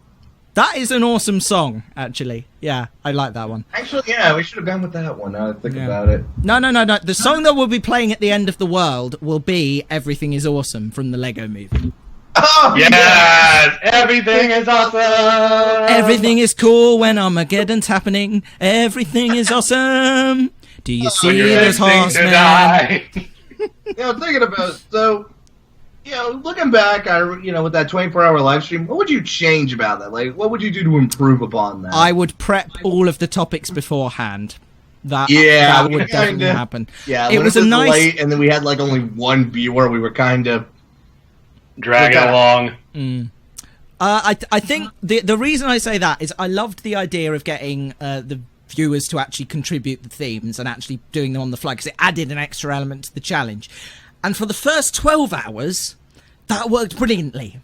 That is an awesome song, actually. Yeah, I like that one. Actually, yeah, we should have gone with that one. Now that I think Yeah. about it. No. The song that we'll be playing at the end of the world will be Everything is Awesome from the Lego Movie. Oh, Yes! Everything is awesome! Everything is cool when Armageddon's happening. Everything is awesome. Do you see You're those fixing to horsemen? die. Thinking about looking back, with that 24-hour live stream, what would you change about that? Like, what would you do to improve upon that? I would prep all of the topics beforehand. That we would definitely kinda- happen. Yeah, it when was a nice. late, and then we had like only one viewer. We were kind of Drag it We got- along. I think the reason I say that is I loved the idea of getting the viewers to actually contribute the themes and actually doing them on the fly, because it added an extra element to the challenge. And for the first 12 hours, that worked brilliantly.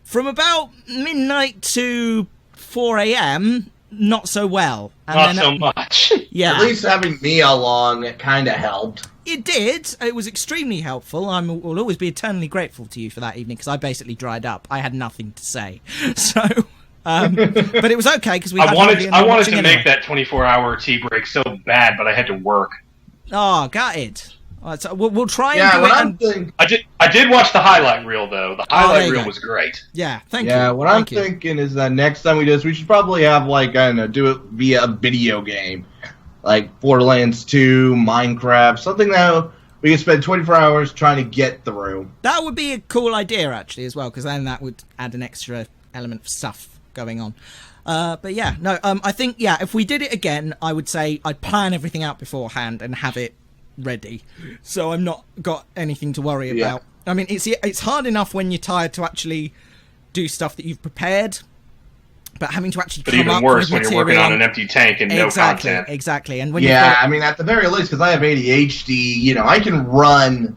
From about midnight to 4 a.m., not so well. And Not then, so much. Yeah. At least having me along, it kind of helped. It did. It was extremely helpful. Will always be eternally grateful to you for that evening, because I basically dried up. I had nothing to say. So, but it was okay because we. I wanted to anyway. make that 24-hour tea break so bad, but I had to work. Oh, got it. All right, so we'll try and Yeah, do what it. I'm And, thinking. I did watch the highlight reel though. The there highlight you reel go. was great. yeah, thank you. Yeah, what I'm Thank you. thinking is that next time we do this, we should probably have do it via a video game, like Borderlands 2, Minecraft, something that we could spend 24 hours trying to get the room. That would be a cool idea, actually, as well, because then that would add an extra element of stuff going on. But yeah, no, I think, yeah, if we did it again, I would say I'd plan everything out beforehand and have it ready. So I'm not got anything to worry about. I mean, it's hard enough when you're tired to actually do stuff that you've prepared, but having to actually come up with material... But even worse when you're working on an empty tank and no content. Exactly. And when I mean, at the very least, because I have ADHD, I can run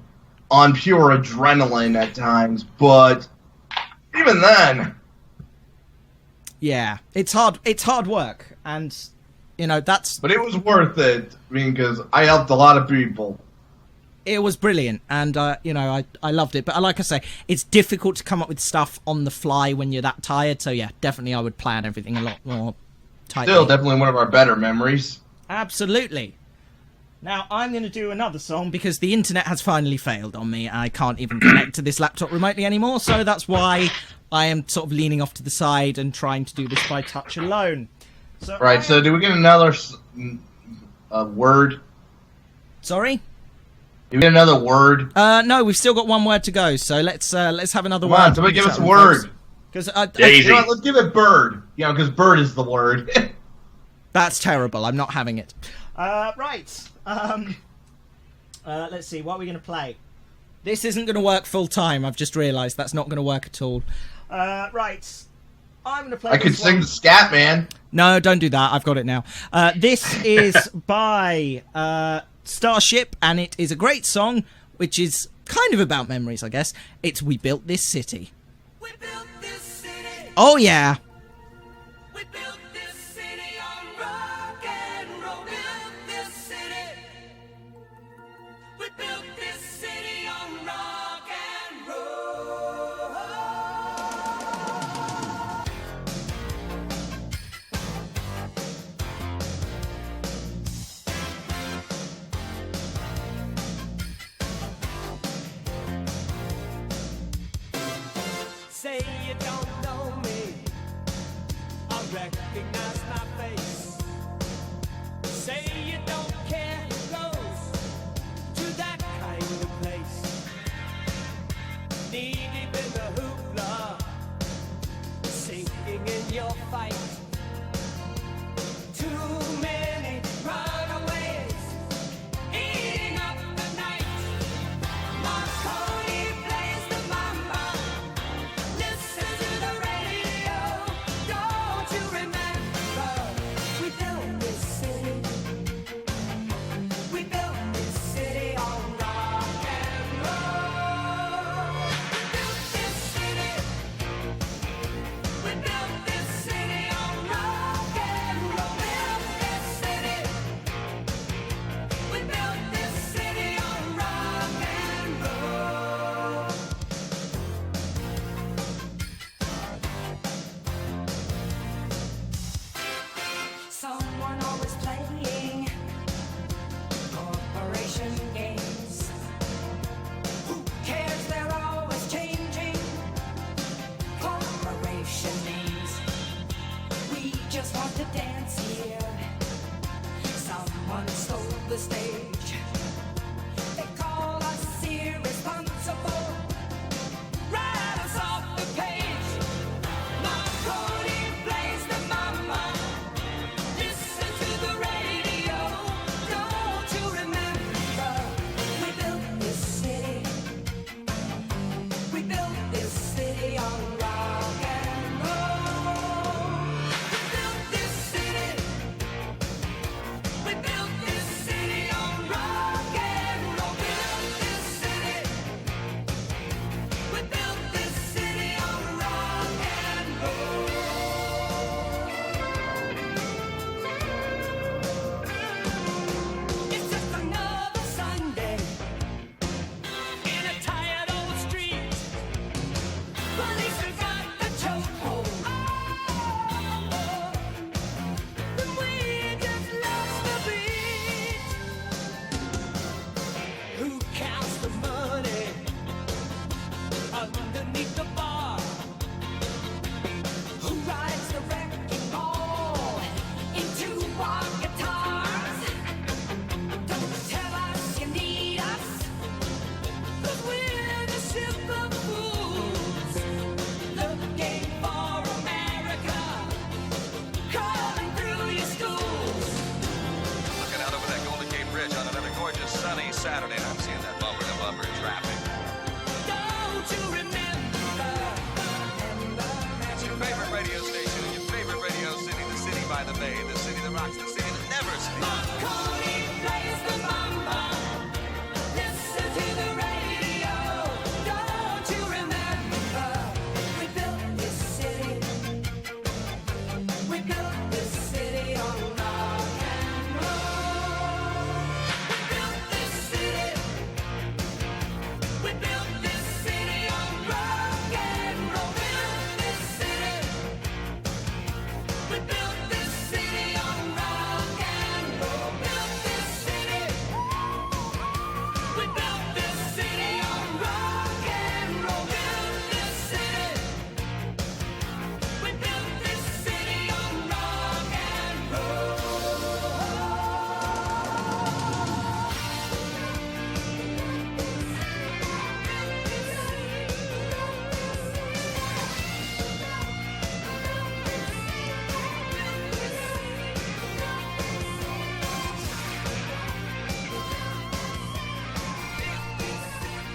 on pure adrenaline at times, but even then... Yeah, it's hard work, and, that's... But it was worth it, I mean, because I helped a lot of people. It was brilliant, and, I loved it. But like I say, it's difficult to come up with stuff on the fly when you're that tired. So, yeah, definitely I would plan everything a lot more tightly. Still, definitely one of our better memories. Absolutely. Now, I'm going to do another song because the internet has finally failed on me. I can't even connect to this laptop remotely anymore, so that's why I am sort of leaning off to the side and trying to do this by touch alone. So do we get another word? Sorry? Do we get another word? No, we've still got one word to go, so let's have another word. Come on, somebody give us a word. Daisy. Let's give it bird. Because bird is the word. That's terrible. I'm not having it. Right. Let's see. What are we going to play? This isn't going to work full time. I've just realised that's not going to work at all. Right. I'm going to play. I could sing the scat, man. No, don't do that. I've got it now. This is by Starship, and it is a great song, which is kind of about memories, I guess. It's "We Built This City." We built this city. Oh yeah. We built this city on rock and roll. Built this city. We built this city on rock and roll. Say you don't know me, I recognize my face. Say you don't care who goes to that kind of place. Knee deep in the hoopla, sinking in your fight. Too many runaways, eating up the night. Marconi plays the mamba. Listen to the radio. Don't you remember? We built this city.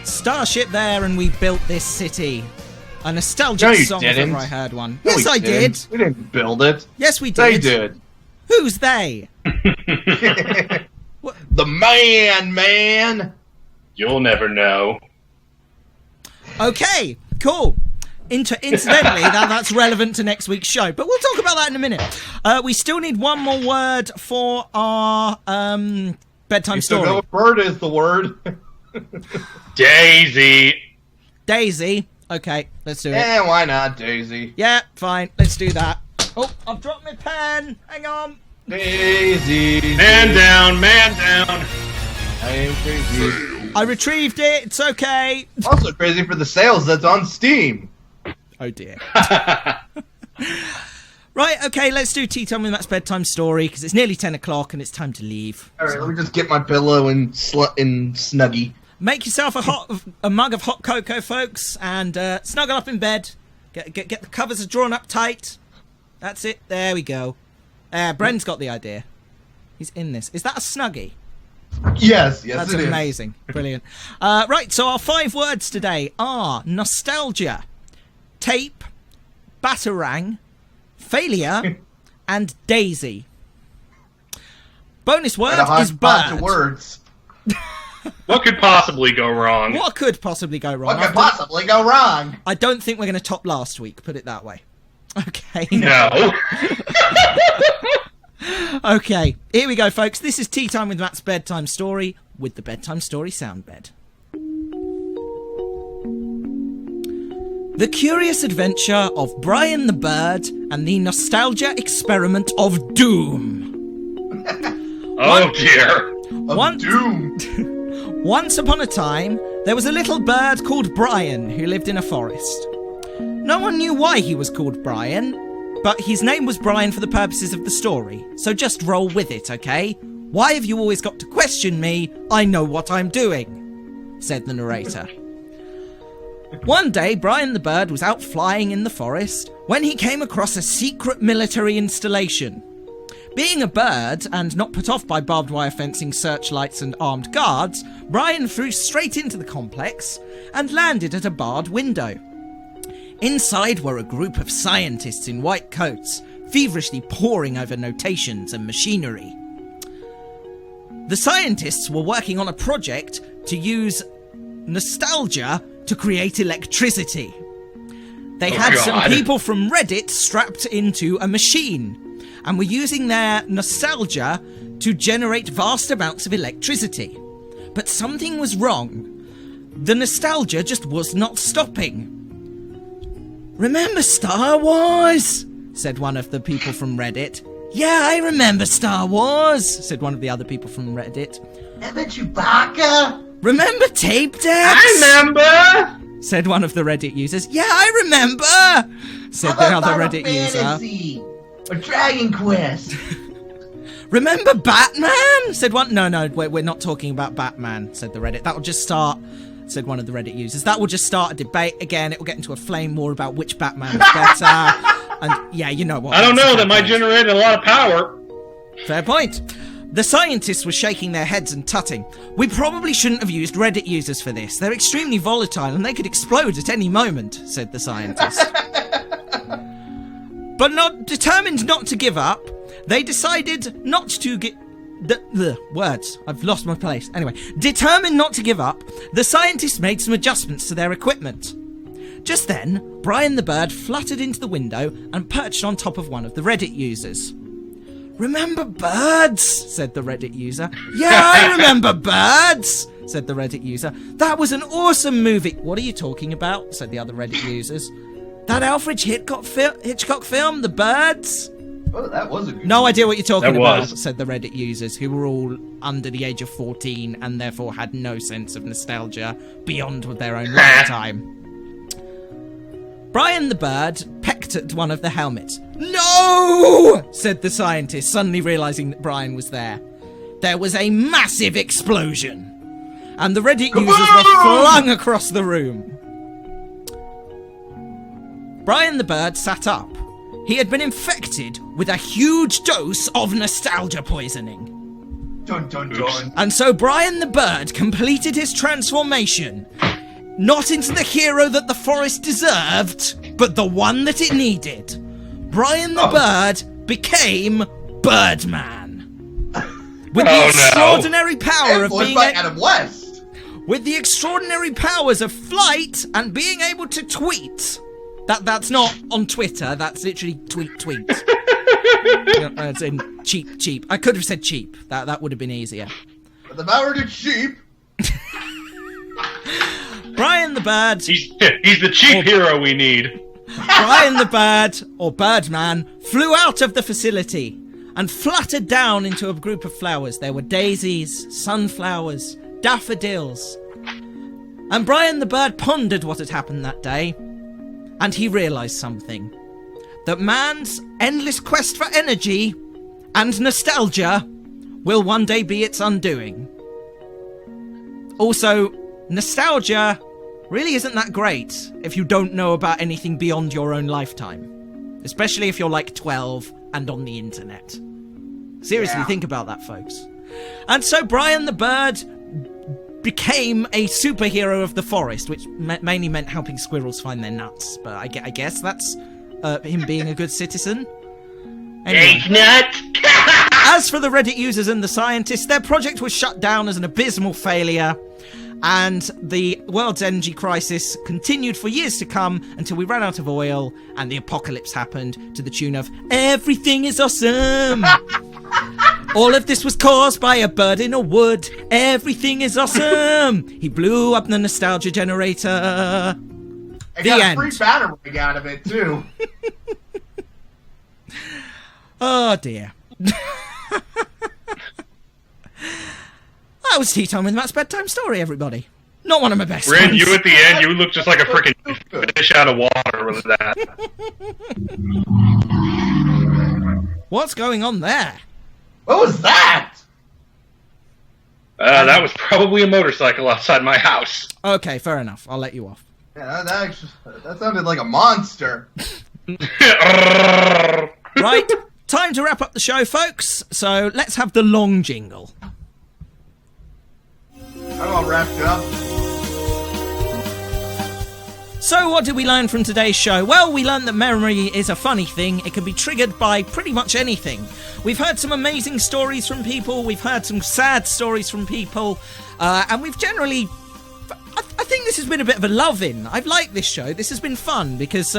Starship there, and we built this city. A nostalgic No, you song didn't. if ever I heard one. No, Yes, we I did. didn't. We didn't build it. Yes, we They did. did. Who's they? The man. You'll never know. Okay, cool. Incidentally, that's relevant to next week's show, but we'll talk about that in a minute. We still need one more word for our bedtime story. No bird is the word. Daisy. Daisy. Okay, let's do it. Yeah, why not, Daisy? Yeah, fine. Let's do that. Oh, I've dropped my pen. Hang on. Daisy. Man down, man down. I am crazy. I retrieved it. It's okay. Also crazy for the sales that's on Steam. Oh dear. Right, okay, let's do Tea Time with Matt's bedtime story, because it's nearly 10 o'clock and it's time to leave. Alright, let me just get my pillow and Snuggie. Make yourself a mug of hot cocoa, folks, and snuggle up in bed. Get the covers drawn up tight. That's it. There we go. Bren's got the idea. He's in this. Is that a Snuggie? Yes, That's it is. amazing. Brilliant. Right, so our 5 words today are nostalgia, tape, batarang, failure, and daisy. Bonus word is bird. Words. What could possibly go wrong? What could possibly go wrong? What could possibly go wrong? I don't think we're going to top last week, put it that way. Okay. No. Okay, here we go, folks. This is Tea Time with Matt's bedtime story with the bedtime story sound bed. The curious adventure of Brian the Bird and the nostalgia experiment of doom. Oh dear. Doom. Once upon a time, there was a little bird called Brian who lived in a forest. No one knew why he was called Brian, but his name was Brian for the purposes of the story, so just roll with it, okay? Why have you always got to question me? I know what I'm doing, said the narrator. One day, Brian the bird was out flying in the forest when he came across a secret military installation. Being a bird, and not put off by barbed wire fencing, searchlights and armed guards, Brian flew straight into the complex and landed at a barred window. Inside were a group of scientists in white coats, feverishly poring over notations and machinery. The scientists were working on a project to use nostalgia to create electricity. They had some people from Reddit strapped into a machine, and were using their nostalgia to generate vast amounts of electricity. But something was wrong. The nostalgia just was not stopping. Remember Star Wars? Said one of the people from Reddit. Yeah, I remember Star Wars, said one of the other people from Reddit. Remember Chewbacca? Remember tape decks? I remember! Said one of the Reddit users. Yeah, I remember, said the other Reddit user. Or Dragon Quest. Remember Batman? Said one. No, we're not talking about Batman, said the Reddit. That will just start, said one of the Reddit users. That will just start a debate again. It will get into a flame war about which Batman is better. And yeah, you know what. I don't know, that might generate a lot of power. Fair point. The scientists were shaking their heads and tutting. We probably shouldn't have used Reddit users for this. They're extremely volatile and they could explode at any moment, said the scientist. But determined not to give up, they decided not to get... The words. I've lost my place. Anyway, determined not to give up, the scientists made some adjustments to their equipment. Just then, Brian the bird fluttered into the window and perched on top of one of the Reddit users. Remember birds? Said the Reddit user. Yeah, I remember birds, said the Reddit user. That was an awesome movie. What are you talking about? Said the other Reddit users. That Alfred Hitchcock film, The Birds? Oh, that was a good No idea what you're talking about, was. said the Reddit users, who were all under the age of 14 and therefore had no sense of nostalgia beyond their own lifetime. Brian the bird pecked at one of the helmets. No! Said the scientist, suddenly realising that Brian was there. There was a massive explosion, and the Reddit users were flung across the room. Brian the bird sat up. He had been infected with a huge dose of nostalgia poisoning. Dun dun dun. And so Brian the bird completed his transformation not into the hero that the forest deserved, but the one that it needed. Brian the Bird became Birdman. With the extraordinary power of being by Adam West. With the extraordinary powers of flight and being able to tweet. That's not on Twitter, that's literally tweet. It's in cheap. I could have said cheap. That would have been easier. But the power to cheap. Brian the Bird. He's the cheap hero we need. Brian the Bird, or Birdman, flew out of the facility and fluttered down into a group of flowers. There were daisies, sunflowers, daffodils. And Brian the Bird pondered what had happened that day, and he realised something. That man's endless quest for energy and nostalgia will one day be its undoing. Also, nostalgia really isn't that great if you don't know about anything beyond your own lifetime. Especially if you're like 12 and on the internet. Seriously, think about that, folks. And so Brian the Bird became a superhero of the forest, which mainly meant helping squirrels find their nuts. But I guess that's him being a good citizen. Anyway. Nuts! As for the Reddit users and the scientists, their project was shut down as an abysmal failure, and the world's energy crisis continued for years to come until we ran out of oil and the apocalypse happened to the tune of "Everything is awesome." All of this was caused by a bird in a wood. Everything is awesome. He blew up the nostalgia generator. I got a free batarang out of it, too. Oh, dear. That was Tea Time with Matt's bedtime story, everybody. Not one of my best Ren, ones. you at the end, you look just like a freaking fish out of water with that. What's going on there? What was that? That was probably a motorcycle outside my house. Okay, fair enough. I'll let you off. Yeah, that sounded like a monster. Right, time to wrap up the show, folks. So let's have the long jingle. I'm all wrapped up. So what did we learn from today's show? Well, we learned that memory is a funny thing. It can be triggered by pretty much anything. We've heard some amazing stories from people. We've heard some sad stories from people. And we've generally... I think this has been a bit of a love-in. I've liked this show. This has been fun because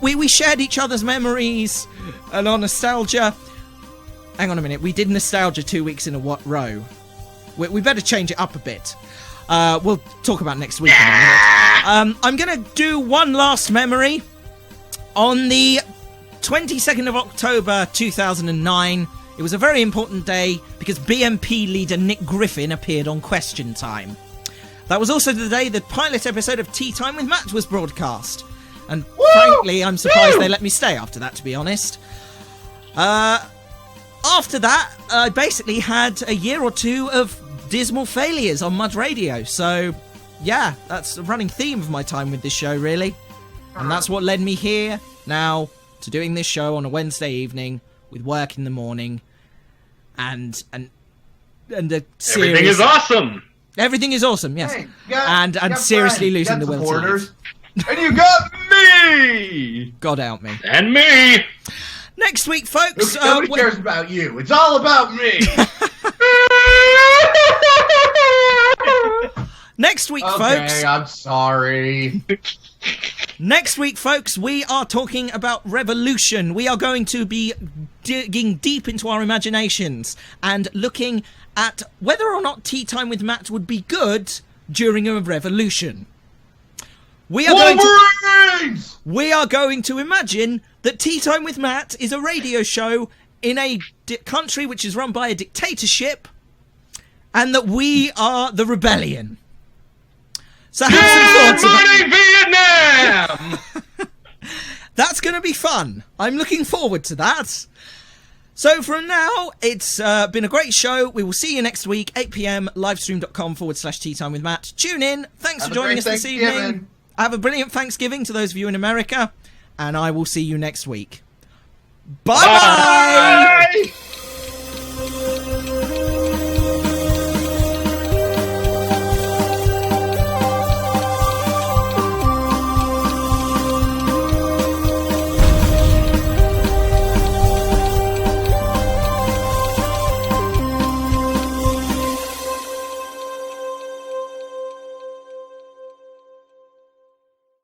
we shared each other's memories and our nostalgia. Hang on a minute. We did nostalgia 2 weeks in a row. We better change it up a bit. We'll talk about next week in a minute. I'm going to do one last memory. On the 22nd of October 2009, it was a very important day because BMP leader Nick Griffin appeared on Question Time. That was also the day the pilot episode of Tea Time with Matt was broadcast. And frankly, I'm surprised they let me stay after that, to be honest. After that, I basically had a year or two of dismal failures on Mud Radio. So, yeah, that's a running theme of my time with this show, really. And that's what led me here, now, to doing this show on a Wednesday evening, with work in the morning, and a series... Everything is awesome! Everything is awesome, yes. Hey, and seriously friends, losing the will to live. And you got me! God help me. And me! Next week, folks... Nobody cares about you. It's all about me! Next week, folks... Okay, I'm sorry. Next week, folks, we are talking about revolution. We are going to be digging deep into our imaginations and looking at whether or not Tea Time with Matt would be good during a revolution. We are going to imagine that Tea Time with Matt is a radio show in a country which is run by a dictatorship, and that we are the rebellion. So have some thoughts about Vietnam! That's going to be fun. I'm looking forward to that. So from now, it's been a great show. We will see you next week, 8 p.m, livestream.com/Tea Time with Matt. Tune in. Thanks for joining us this evening. Have a brilliant Thanksgiving to those of you in America. And I will see you next week. Bye-bye!